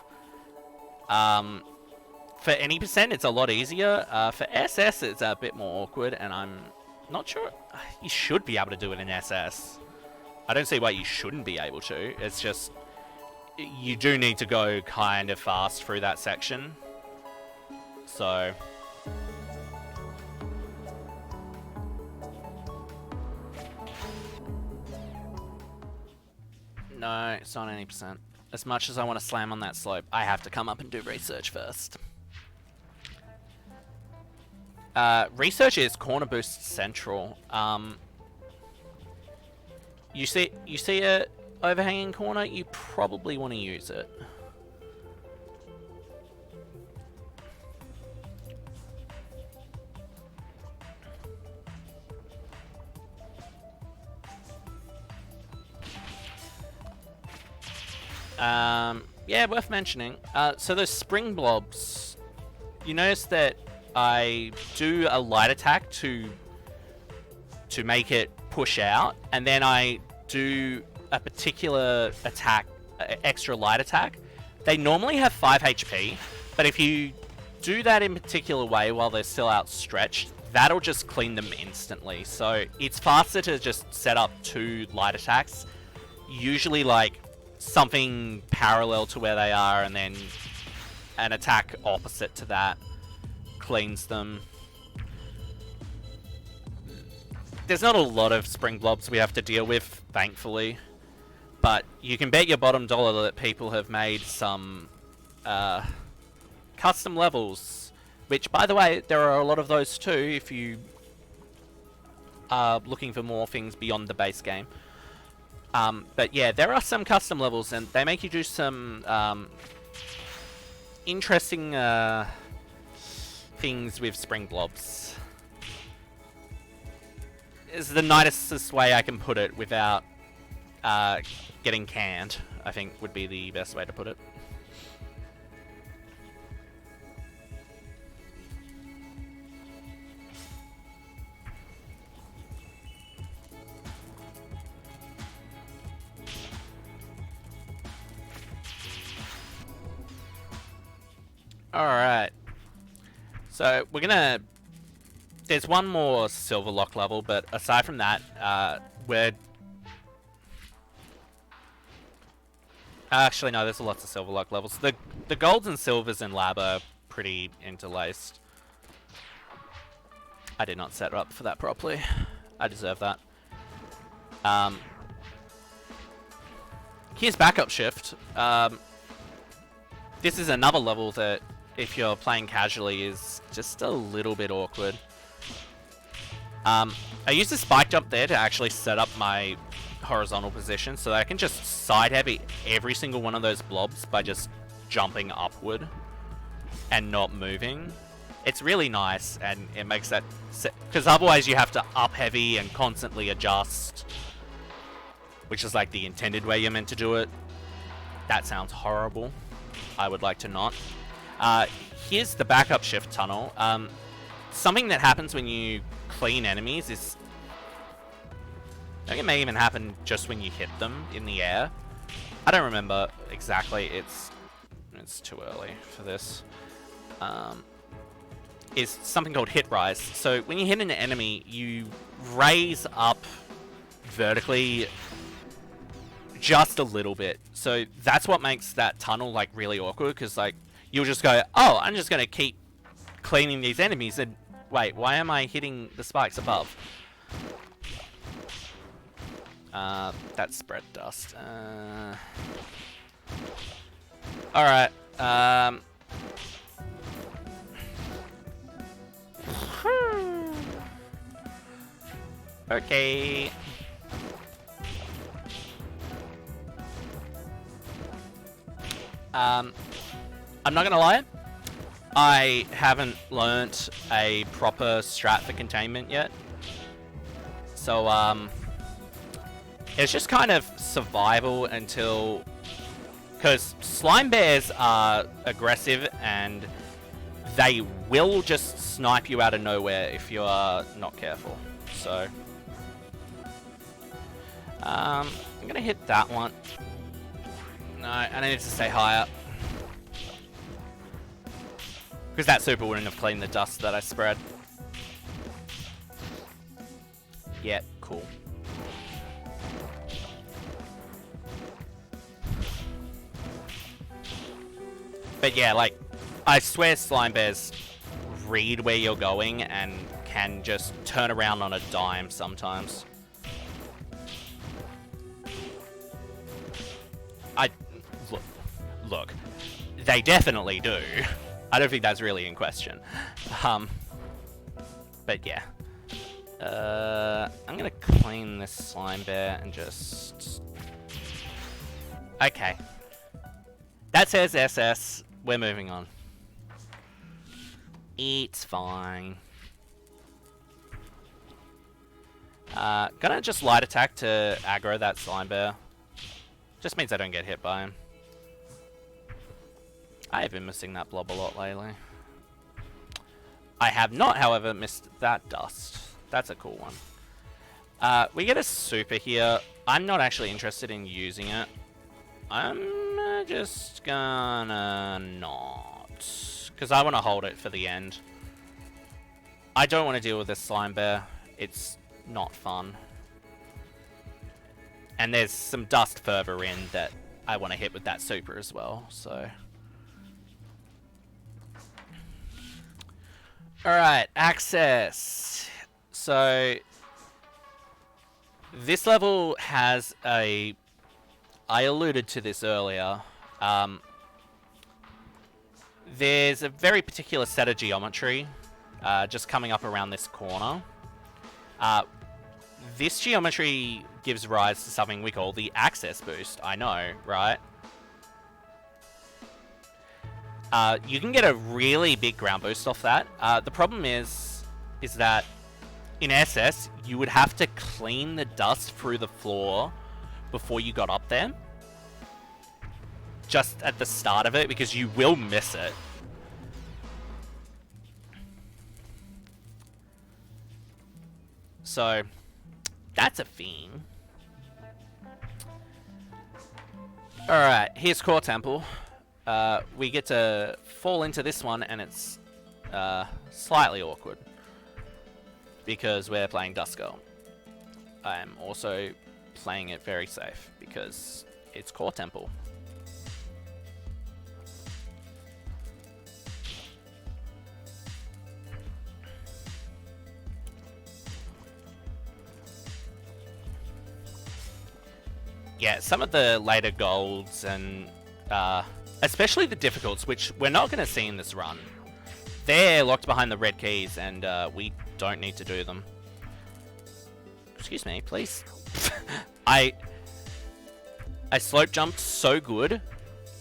For any %, it's a lot easier. For SS, it's a bit more awkward, and I'm not sure. You should be able to do it in SS. I don't see why you shouldn't be able to. It's just, you do need to go kind of fast through that section. So... No, it's not any %. As much as I want to slam on that slope, I have to come up and do research first. Research is corner boost central. You see a overhanging corner, you probably want to use it. Yeah, worth mentioning. So those spring blobs, you notice that I do a light attack to make it push out, and then I do a particular attack, extra light attack. They normally have 5 HP, but if you do that in a particular way while they're still outstretched, that'll just clean them instantly. So it's faster to just set up 2 light attacks, usually like something parallel to where they are, and then an attack opposite to that cleans them. There's not a lot of spring blobs we have to deal with, thankfully. But you can bet your bottom dollar that people have made some custom levels, which, by the way, there are a lot of those too if you are looking for more things beyond the base game. But yeah, there are some custom levels, and they make you do some interesting things with spring blobs. Is the nicest way I can put it without getting canned, I think would be the best way to put it. Alright. So, we're gonna... There's one more silver lock level, but aside from that, we're... Actually, no, there's lots of silver lock levels. The golds and silvers in lab are pretty interlaced. I did not set her up for that properly. I deserve that. Here's backup shift. This is another level that, if you're playing casually, is just a little bit awkward. I used the spike jump there to actually set up my horizontal position so that I can just side heavy every single one of those blobs by just jumping upward and not moving. It's really nice, and it makes that... Because otherwise you have to up heavy and constantly adjust, which is like the intended way you're meant to do it. That sounds horrible. I would like to not. Here's the backup shift tunnel. Something that happens when you clean enemies is... I think it may even happen just when you hit them in the air. I don't remember exactly. It's too early for this. Is something called hit rise. So when you hit an enemy, you raise up vertically just a little bit. So that's what makes that tunnel like really awkward, because like you'll just go, oh, I'm just gonna keep cleaning these enemies, and wait, why am I hitting the spikes above? That's spread dust. Alright. Okay. I'm not gonna lie, I haven't learnt a proper strat for containment yet. So, it's just kind of survival until... Because slime bears are aggressive and they will just snipe you out of nowhere if you are not careful. So, I'm gonna hit that one. No, I need to stay higher. Because that super wouldn't have cleaned the dust that I spread. Yeah, cool. But yeah, like, I swear slime bears read where you're going and can just turn around on a dime sometimes. Look, they definitely do. I don't think that's really in question. But yeah. I'm gonna clean this slime bear and just... Okay. That says SS. We're moving on. It's fine. Gonna just light attack to aggro that slime bear. Just means I don't get hit by him. I have been missing that blob a lot lately. I have not, however, missed that dust. That's a cool one. We get a super here. I'm not actually interested in using it. I'm just gonna not. Because I want to hold it for the end. I don't want to deal with this slime bear. It's not fun. And there's some dust further in that I want to hit with that super as well, so... Alright, access. So, this level has a I alluded to this earlier. There's a very particular set of geometry just coming up around this corner. This geometry gives rise to something we call the access boost. I know, right? You can get a really big ground boost off that. The problem is that in SS, you would have to clean the dust through the floor before you got up there. Just at the start of it, because you will miss it. So, that's a thing. Alright, here's Core Temple. We get to fall into this one, and it's slightly awkward. Because we're playing Dust Girl. I'm also playing it very safe, because it's Core Temple. Yeah, some of the later golds and especially the difficulties, which we're not going to see in this run. They're locked behind the red keys, and we don't need to do them. Excuse me, please. I slope jumped so good,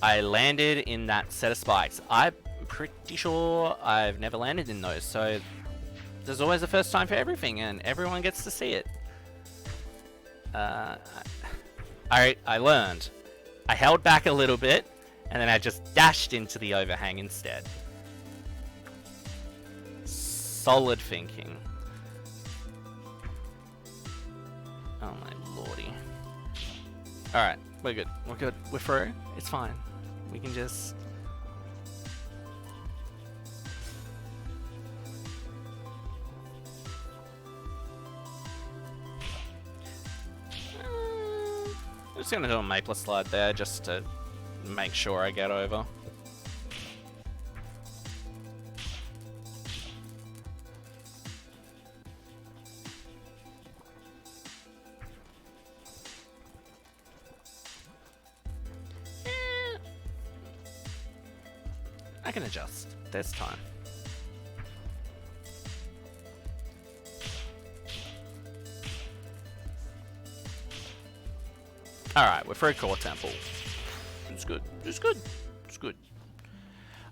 I landed in that set of spikes. I'm pretty sure I've never landed in those, so there's always a first time for everything, and everyone gets to see it. I learned. I held back a little bit, and then I just dashed into the overhang instead. Solid thinking. Oh my lordy. Alright, we're good. We're good. We're through. It's fine. We can just... I'm just gonna do a maple slide there just to make sure I get over. I can adjust. There's time. Alright, we're through Core Temple. It's good. It's good. It's good.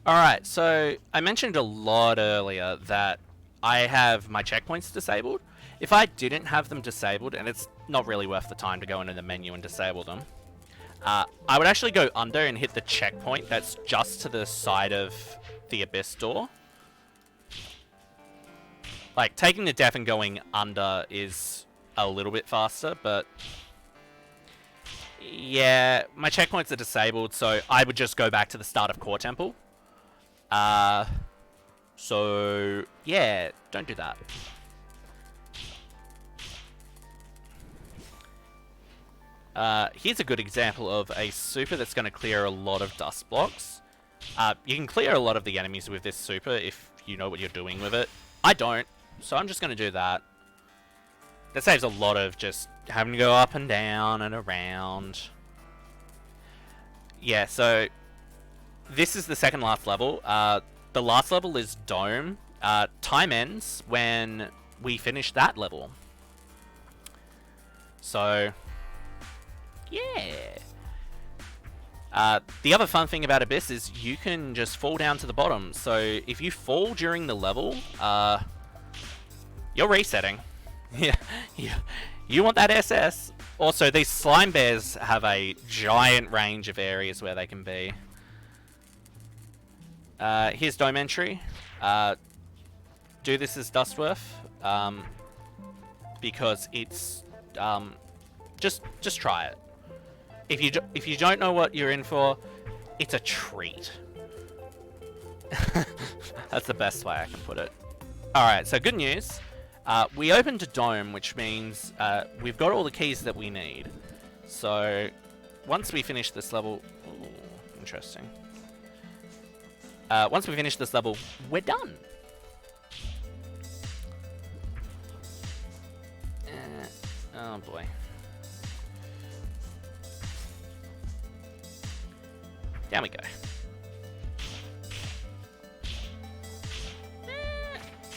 Alright, so I mentioned a lot earlier that I have my checkpoints disabled. If I didn't have them disabled, and it's not really worth the time to go into the menu and disable them, I would actually go under and hit the checkpoint that's just to the side of the Abyss door. Like, taking the death and going under is a little bit faster, but... yeah, my checkpoints are disabled, so I would just go back to the start of Core Temple. So, yeah, don't do that. Here's a good example of a super that's going to clear a lot of dust blocks. You can clear a lot of the enemies with this super if you know what you're doing with it. I don't, so I'm just going to do that. That saves a lot of just having to go up and down and around. Yeah, so this is the second last level. The last level is Dome. Time ends when we finish that level. So... yeah. The other fun thing about Abyss is you can just fall down to the bottom. So if you fall during the level, you're resetting. Yeah, you want that SS. Also, these slime bears have a giant range of areas where they can be. Here's Dome entry. Do this as Dustworth, because it's just try it. If you don't know what you're in for, it's a treat. That's the best way I can put it. Alright, so good news. We opened a Dome, which means we've got all the keys that we need. So, once we finish this level... ooh, interesting. Once we finish this level, we're done. Oh boy. Down we go.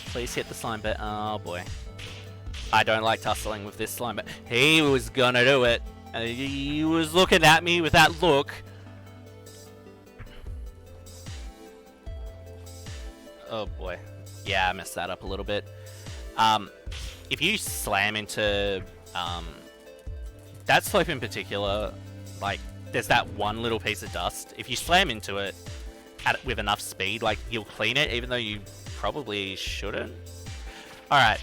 Please hit the slime bit. Oh boy. I don't like tussling with this slime bit. He was gonna do it. And he was looking at me with that look. Oh boy. Yeah, I messed that up a little bit. If you slam into that slope in particular, like, there's that one little piece of dust. If you slam into it with enough speed, like, you'll clean it, even though you probably shouldn't. Alright,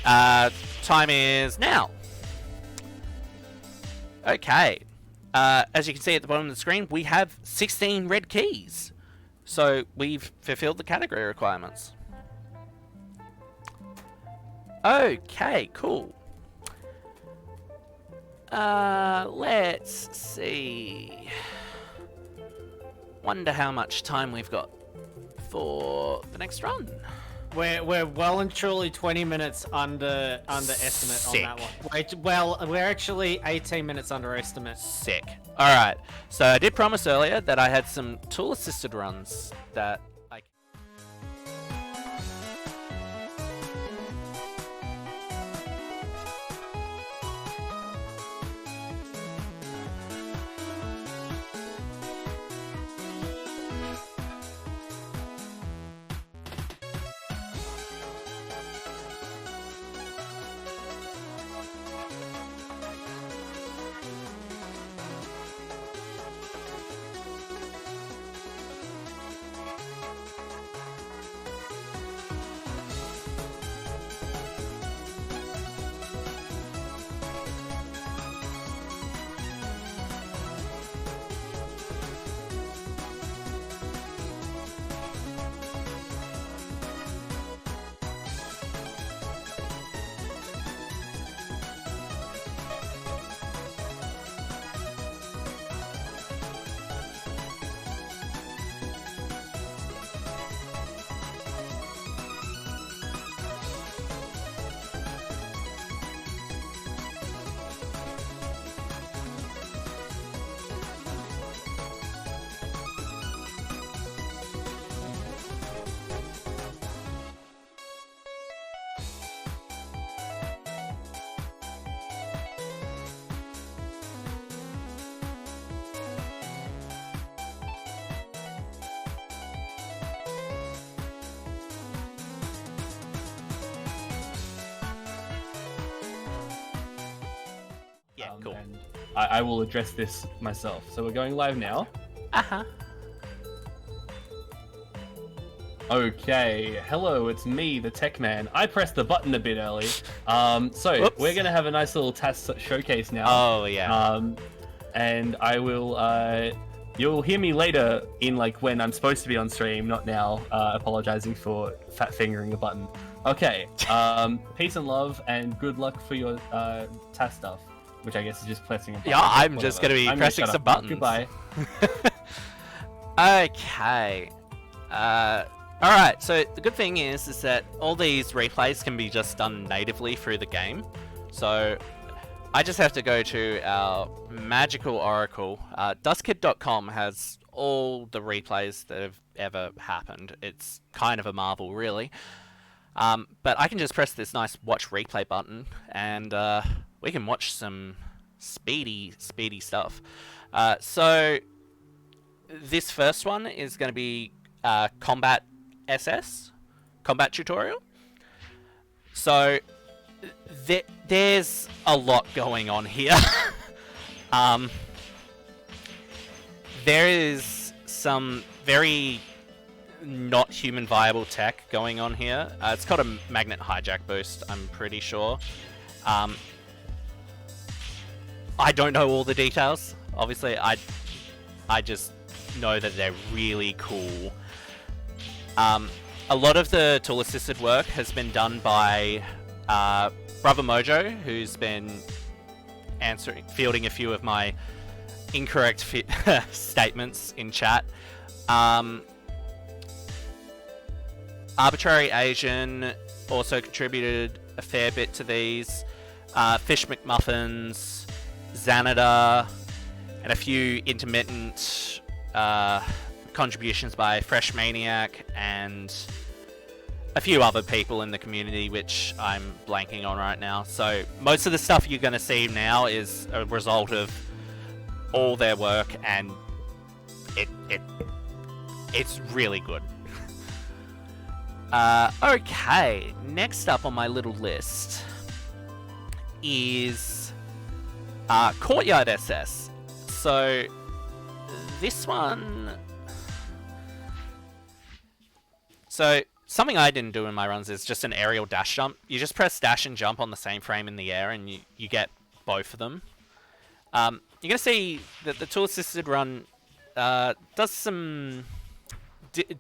time is now. Okay. As you can see at the bottom of the screen, we have 16 red keys. So we've fulfilled the category requirements. Okay, cool. Let's see. Wonder how much time we've got for the next run. We're well and truly 20 minutes under estimate Sick. on that one. We're actually 18 minutes under estimate. Sick. Alright, so I did promise earlier that I had some tool-assisted runs that I... Yeah, cool. And I will address this myself. So we're going live now. Uh-huh. Okay, hello, it's me, the tech man. I pressed the button a bit early. So Whoops. we're gonna have a nice little task showcase now. Oh, yeah. And I will, you'll hear me later in like when I'm supposed to be on stream, not now, apologizing for fat fingering a button. Okay, peace and love and good luck for your task stuff, which I guess is just pressing a button. Yeah, I'm just going to be pressing some buttons. Goodbye. Okay. Alright, so the good thing is that all these replays can be just done natively through the game. So I just have to go to our magical oracle. Dustkid.com has all the replays that have ever happened. It's kind of a marvel, really. But I can just press this nice watch replay button and we can watch some speedy stuff. So this first one is going to be Combat SS, Combat Tutorial. So there's a lot going on here. There is some very not human viable tech going on here. It's called a magnet hijack boost, I'm pretty sure. I don't know all the details. Obviously, I just know that they're really cool. A lot of the tool-assisted work has been done by Brother Mojo, who's been fielding a few of my incorrect statements in chat. Arbitrary Asian also contributed a fair bit to these. Fish McMuffins, Xanada, and a few intermittent contributions by Fresh Maniac and a few other people in the community, which I'm blanking on right now. So most of the stuff you're going to see now is a result of all their work, and it's really good. Okay, next up on my little list is Courtyard SS. So this one... So something I didn't do in my runs is just an aerial dash jump. You just press dash and jump on the same frame in the air, and you get both of them. You're going to see that the tool-assisted run does some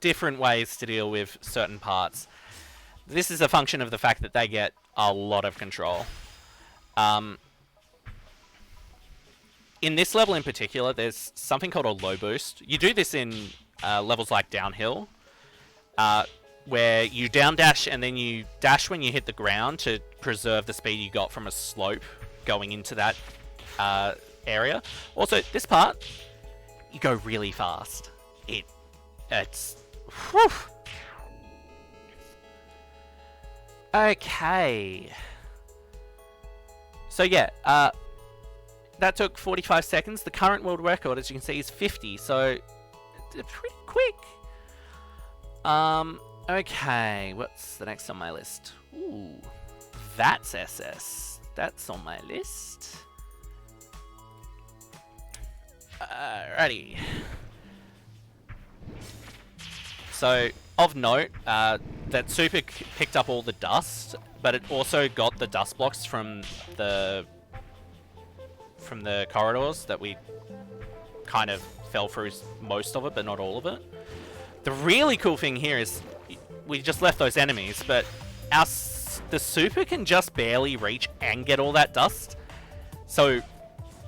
different ways to deal with certain parts. This is a function of the fact that they get a lot of control. In this level in particular, there's something called a low boost. You do this in levels like downhill, where you down dash and then you dash when you hit the ground to preserve the speed you got from a slope going into that area. Also, this part, you go really fast. It's... Whew. Okay. So yeah, that took 45 seconds. The current world record, as you can see, is 50, so pretty quick. Okay, what's the next on my list? Ooh, that's SS. That's on my list. Alrighty. So, of note, that Super picked up all the dust, but it also got the dust blocks from the corridors that we kind of fell through most of it, but not all of it. The really cool thing here is we just left those enemies, but the Super can just barely reach and get all that dust. So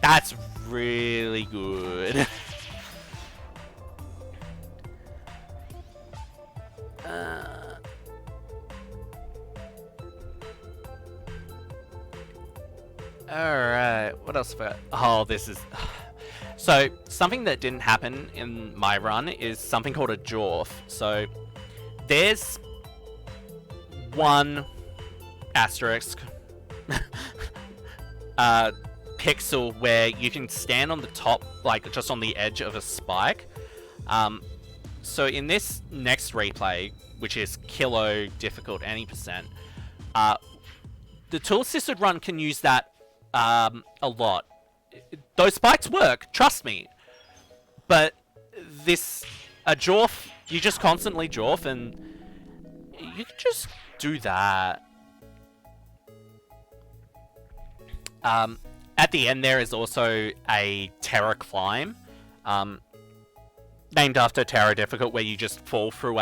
that's really good. Alright, what else about... Oh, this is... So, something that didn't happen in my run is something called a Jorf. So, there's one asterisk pixel where you can stand on the top, like just on the edge of a spike. So in this next replay, which is kilo difficult any percent, the tool-assisted run can use that a lot. Those spikes work, trust me. But a Jorf, you just constantly Jorf, and you can just do that. At the end there is also a Terror Climb, named after Terror Difficult, where you just fall through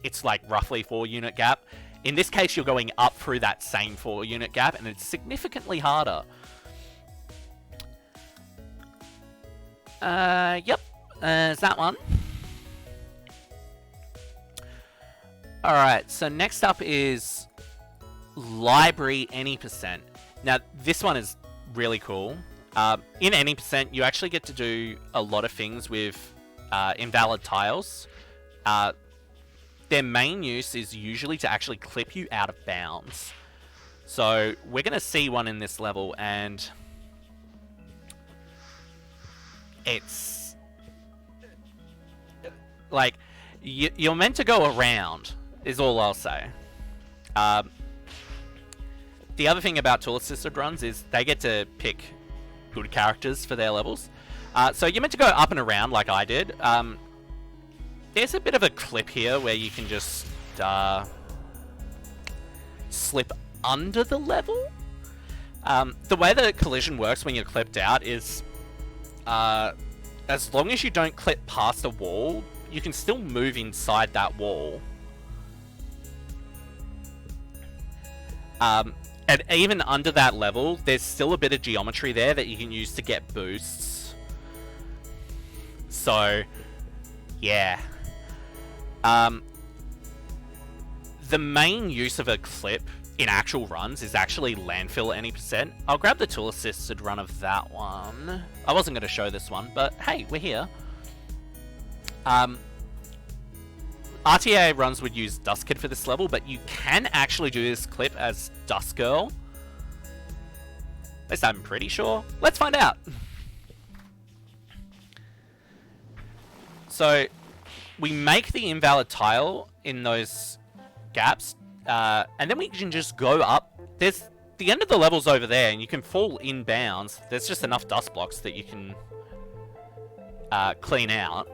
it's like roughly 4-unit gap. In this case, you're going up through that same 4-unit gap, and it's significantly harder. Yep, there's that one. Alright, so next up is Library Any Percent. Now, this one is really cool. In Any Percent, you actually get to do a lot of things with invalid tiles. Their main use is usually to actually clip you out of bounds. So we're going to see one in this level, and it's like you're meant to go around is all I'll say. The other thing about tool-assisted runs is they get to pick good characters for their levels. So you're meant to go up and around like I did. There's a bit of a clip here where you can just slip under the level. The way that collision works when you're clipped out is as long as you don't clip past a wall, you can still move inside that wall. And even under that level, there's still a bit of geometry there that you can use to get boosts. So, yeah. The main use of a clip in actual runs is actually landfill any percent. I'll grab the tool assisted run of that one. I wasn't going to show this one, but hey, we're here. RTA runs would use Dust Kid for this level, but you can actually do this clip as Dust Girl. At least I'm pretty sure. Let's find out. So, we make the invalid tile in those gaps, and then we can just go up. There's the end of the level's over there, and you can fall in bounds. There's just enough dust blocks that you can clean out.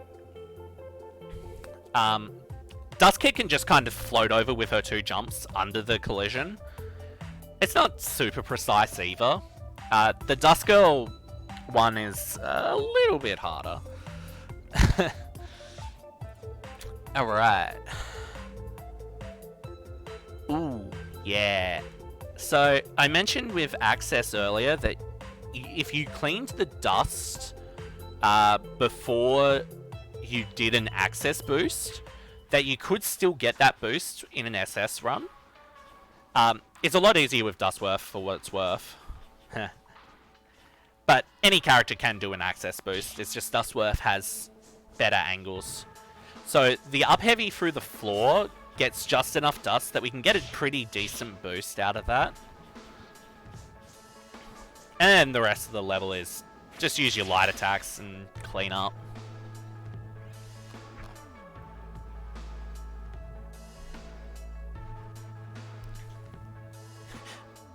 Dust Kid can just kind of float over with her 2 jumps under the collision. It's not super precise either. The Dust Girl one is a little bit harder. Alright. Ooh, yeah. So, I mentioned with Access earlier that if you cleaned the dust before you did an Access boost, that you could still get that boost in an SS run. It's a lot easier with Dustworth for what it's worth. But any character can do an Access boost, it's just Dustworth has better angles. So the up heavy through the floor gets just enough dust that we can get a pretty decent boost out of that. And the rest of the level is just use your light attacks and clean up.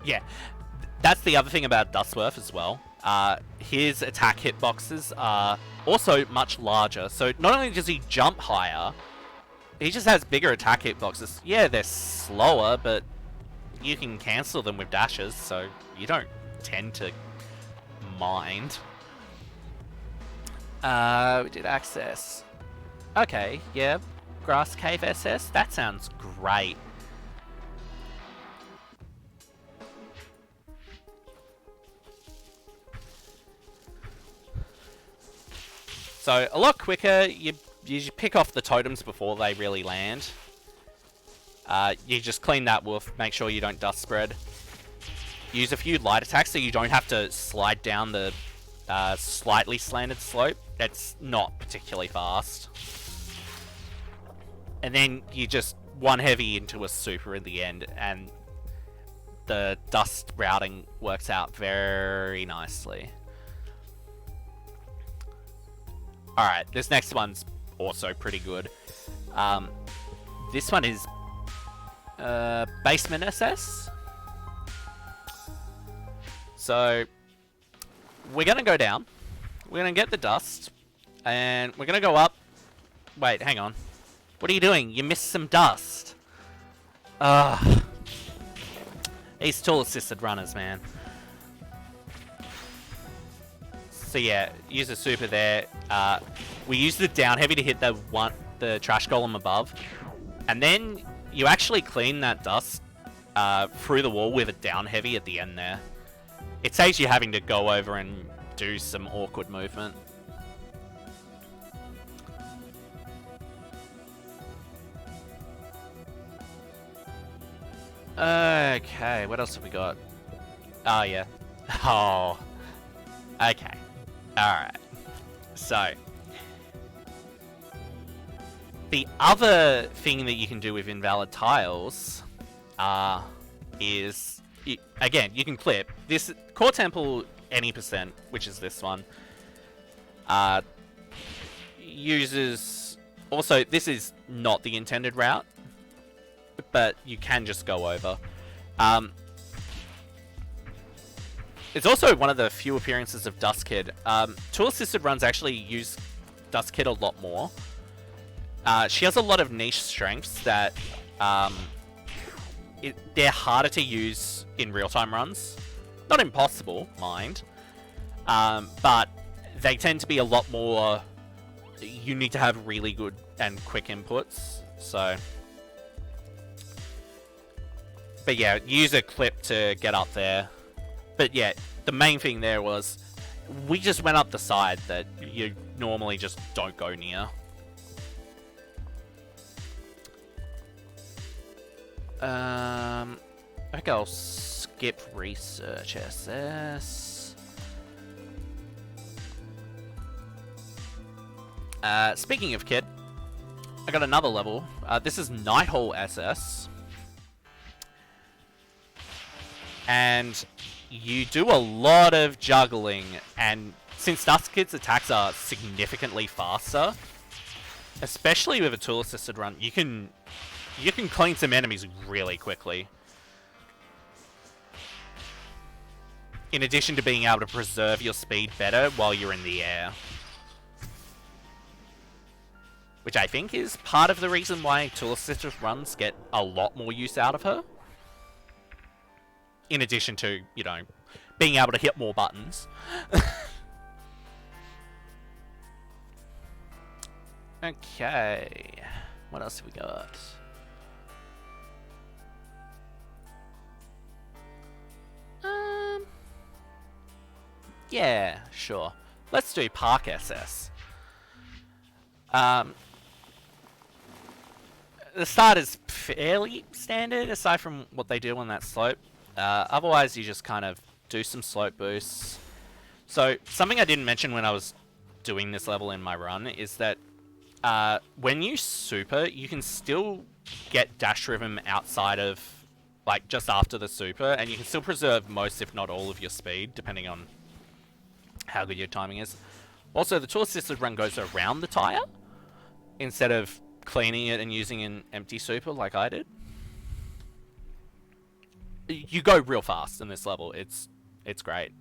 Yeah, that's the other thing about Dustworth as well. His attack hitboxes are also much larger. So not only does he jump higher, he just has bigger attack hitboxes. Yeah, they're slower, but you can cancel them with dashes, so you don't tend to mind. We did Access. Okay, yeah. Grass Cave SS. That sounds great. So, a lot quicker, you pick off the totems before they really land. You just clean that wolf, make sure you don't dust spread. Use a few light attacks so you don't have to slide down the slightly slanted slope. That's not particularly fast. And then you just one heavy into a super in the end, and the dust routing works out very nicely. Alright, this next one's also pretty good. This one is Basement SS. So, we're going to go down. We're going to get the dust. And we're going to go up. Wait, hang on. What are you doing? You missed some dust. Ugh. These tool-assisted runners, man. So yeah, use a super there. We use the down heavy to hit the trash golem above. And then you actually clean that dust through the wall with a down heavy at the end there. It saves you having to go over and do some awkward movement. Okay, what else have we got? Oh, yeah. Oh. Okay. Alright. So. The other thing that you can do with invalid tiles is... Again, you can clip. This Core Temple any percent, which is this one, uses... Also, this is not the intended route, but you can just go over. It's also one of the few appearances of Dust Kid. Tool-assisted runs actually use Dust Kid a lot more. She has a lot of niche strengths that they're harder to use in real-time runs. Not impossible, mind. But they tend to be a lot more... You need to have really good and quick inputs, so... But yeah, use a clip to get up there. But yeah, the main thing there was... We just went up the side that you normally just don't go near. I think I'll skip Research SS. Speaking of kit, I got another level. This is Nighthall SS. And you do a lot of juggling, and since Dust Kit's attacks are significantly faster, especially with a tool-assisted run, you can clean some enemies really quickly. In addition to being able to preserve your speed better while you're in the air. Which I think is part of the reason why tool-assisted runs get a lot more use out of her. In addition to, you know, being able to hit more buttons. Okay. What else have we got? Yeah, sure. Let's do Park SS. The start is fairly standard, aside from what they do on that slope. Otherwise, you just kind of do some slope boosts. So, something I didn't mention when I was doing this level in my run is that when you super, you can still get dash rhythm outside of, like, just after the super, and you can still preserve most, if not all, of your speed, depending on how good your timing is. Also, the tool-assisted run goes around the tire, instead of cleaning it and using an empty super like I did. You go real fast in this level. It's great.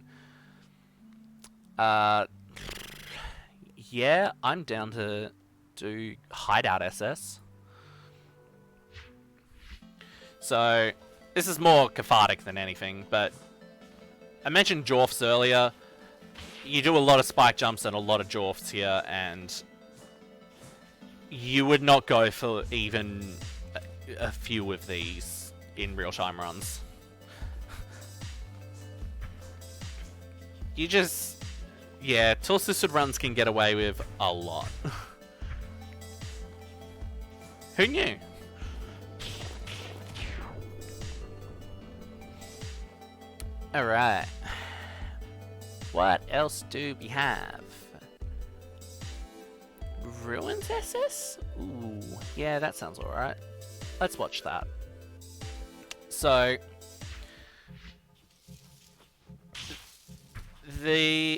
Yeah, I'm down to do Hideout SS. So, this is more cathartic than anything, but I mentioned Jorfs earlier. You do a lot of spike jumps and a lot of Jorfs here, and you would not go for even a few of these in real-time runs. You just... yeah, tool-assisted runs can get away with a lot. Who knew? Alright. What else do we have? Ruins SS? Ooh, yeah, that sounds alright. Let's watch that. So...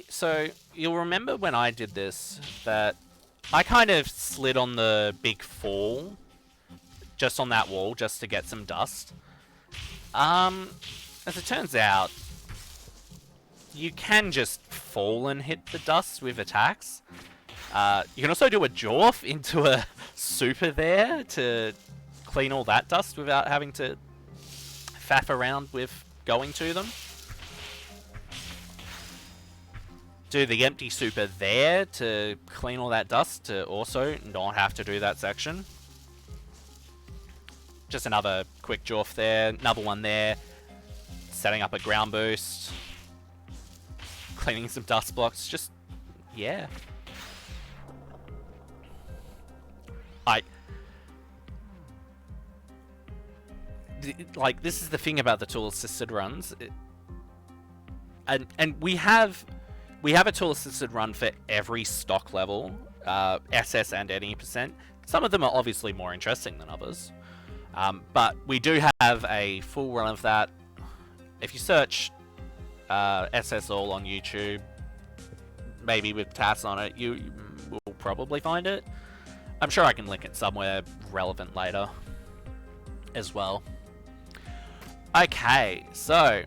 So, you'll remember when I did this, that I kind of slid on the big fall, just on that wall, just to get some dust. As it turns out, you can just fall and hit the dust with attacks. You can also do a Jorf into a super there to clean all that dust without having to faff around with going to them. Do the empty super there to clean all that dust to also not have to do that section. Just another quick Jorf there, another one there. Setting up a ground boost. Cleaning some dust blocks, just, yeah. Like, this is the thing about the tool-assisted runs. And we have a tool-assisted run for every stock level, SS and any percent. Some of them are obviously more interesting than others. But we do have a full run of that. If you search SS All on YouTube, maybe with TAS on it, you will probably find it. I'm sure I can link it somewhere relevant later as well. Okay, so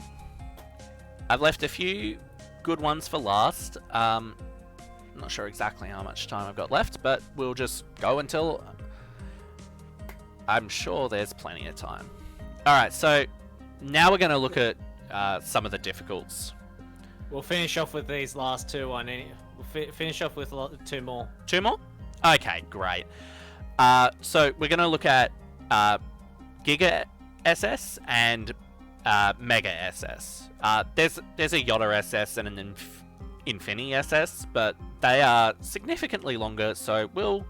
I've left a few good ones for last. I'm not sure exactly how much time I've got left, but we'll just go until... I'm sure there's plenty of time. Alright, so now we're going to look at some of the difficulties. We'll finish off with these last two. We'll finish off with two more. Two more? Okay, great. So we're going to look at Giga SS and Mega SS. There's a Yotta SS and an Infini SS, but they are significantly longer, so we'll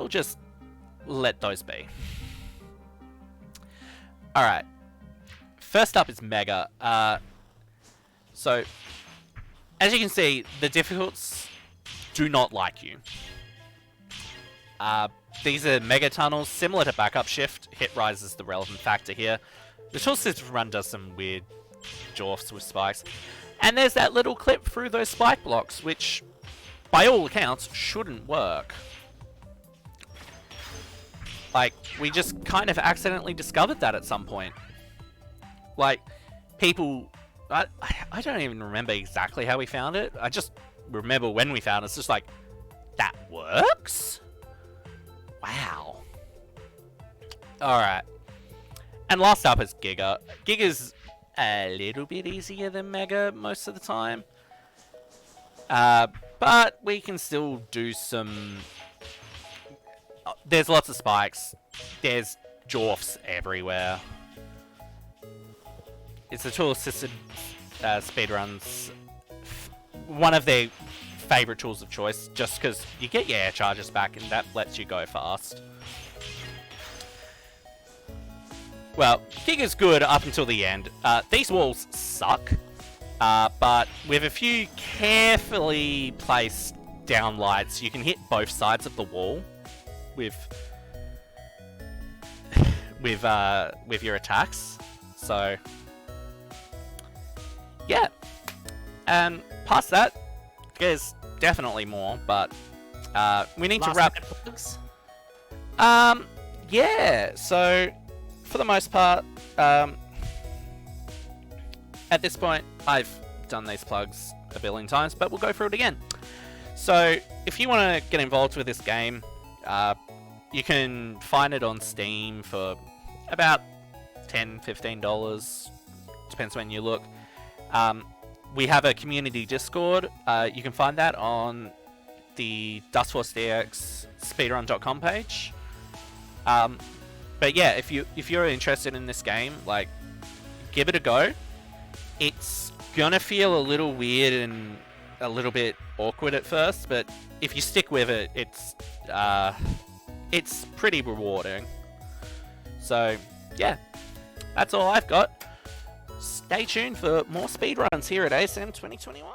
just let those be. Alright. First up is Mega. So, as you can see, the difficulties do not like you. These are mega tunnels, similar to backup shift. Hit rise is the relevant factor here. The tool system run does some weird jorfs with spikes. And there's that little clip through those spike blocks, which, by all accounts, shouldn't work. Like, we just kind of accidentally discovered that at some point. Like, people... I don't even remember exactly how we found it. I just remember when we found it. It's just like, that works? Wow. Alright. And last up is Giga. Giga's a little bit easier than Mega most of the time. But we can still do some... There's lots of spikes. There's jorfs everywhere. It's a tool-assisted speedruns. One of their favourite tools of choice, just because you get your air charges back and that lets you go fast. Well, Giga's good up until the end. These walls suck, but with a few carefully placed down lights, you can hit both sides of the wall with your attacks. So yeah, and past that, there's definitely more, but we need to wrap. Yeah. So for the most part, at this point, I've done these plugs a billion times, but we'll go through it again. So if you want to get involved with this game, you can find it on Steam for about $10-15, depends when you look. We have a community Discord. You can find that on the Dustforce DX speedrun.com page. But yeah, if you're interested in this game, like, give it a go. It's gonna feel a little weird and a little bit awkward at first, but if you stick with it, it's pretty rewarding. So yeah, that's all I've got. Stay tuned for more speedruns here at ASM 2021.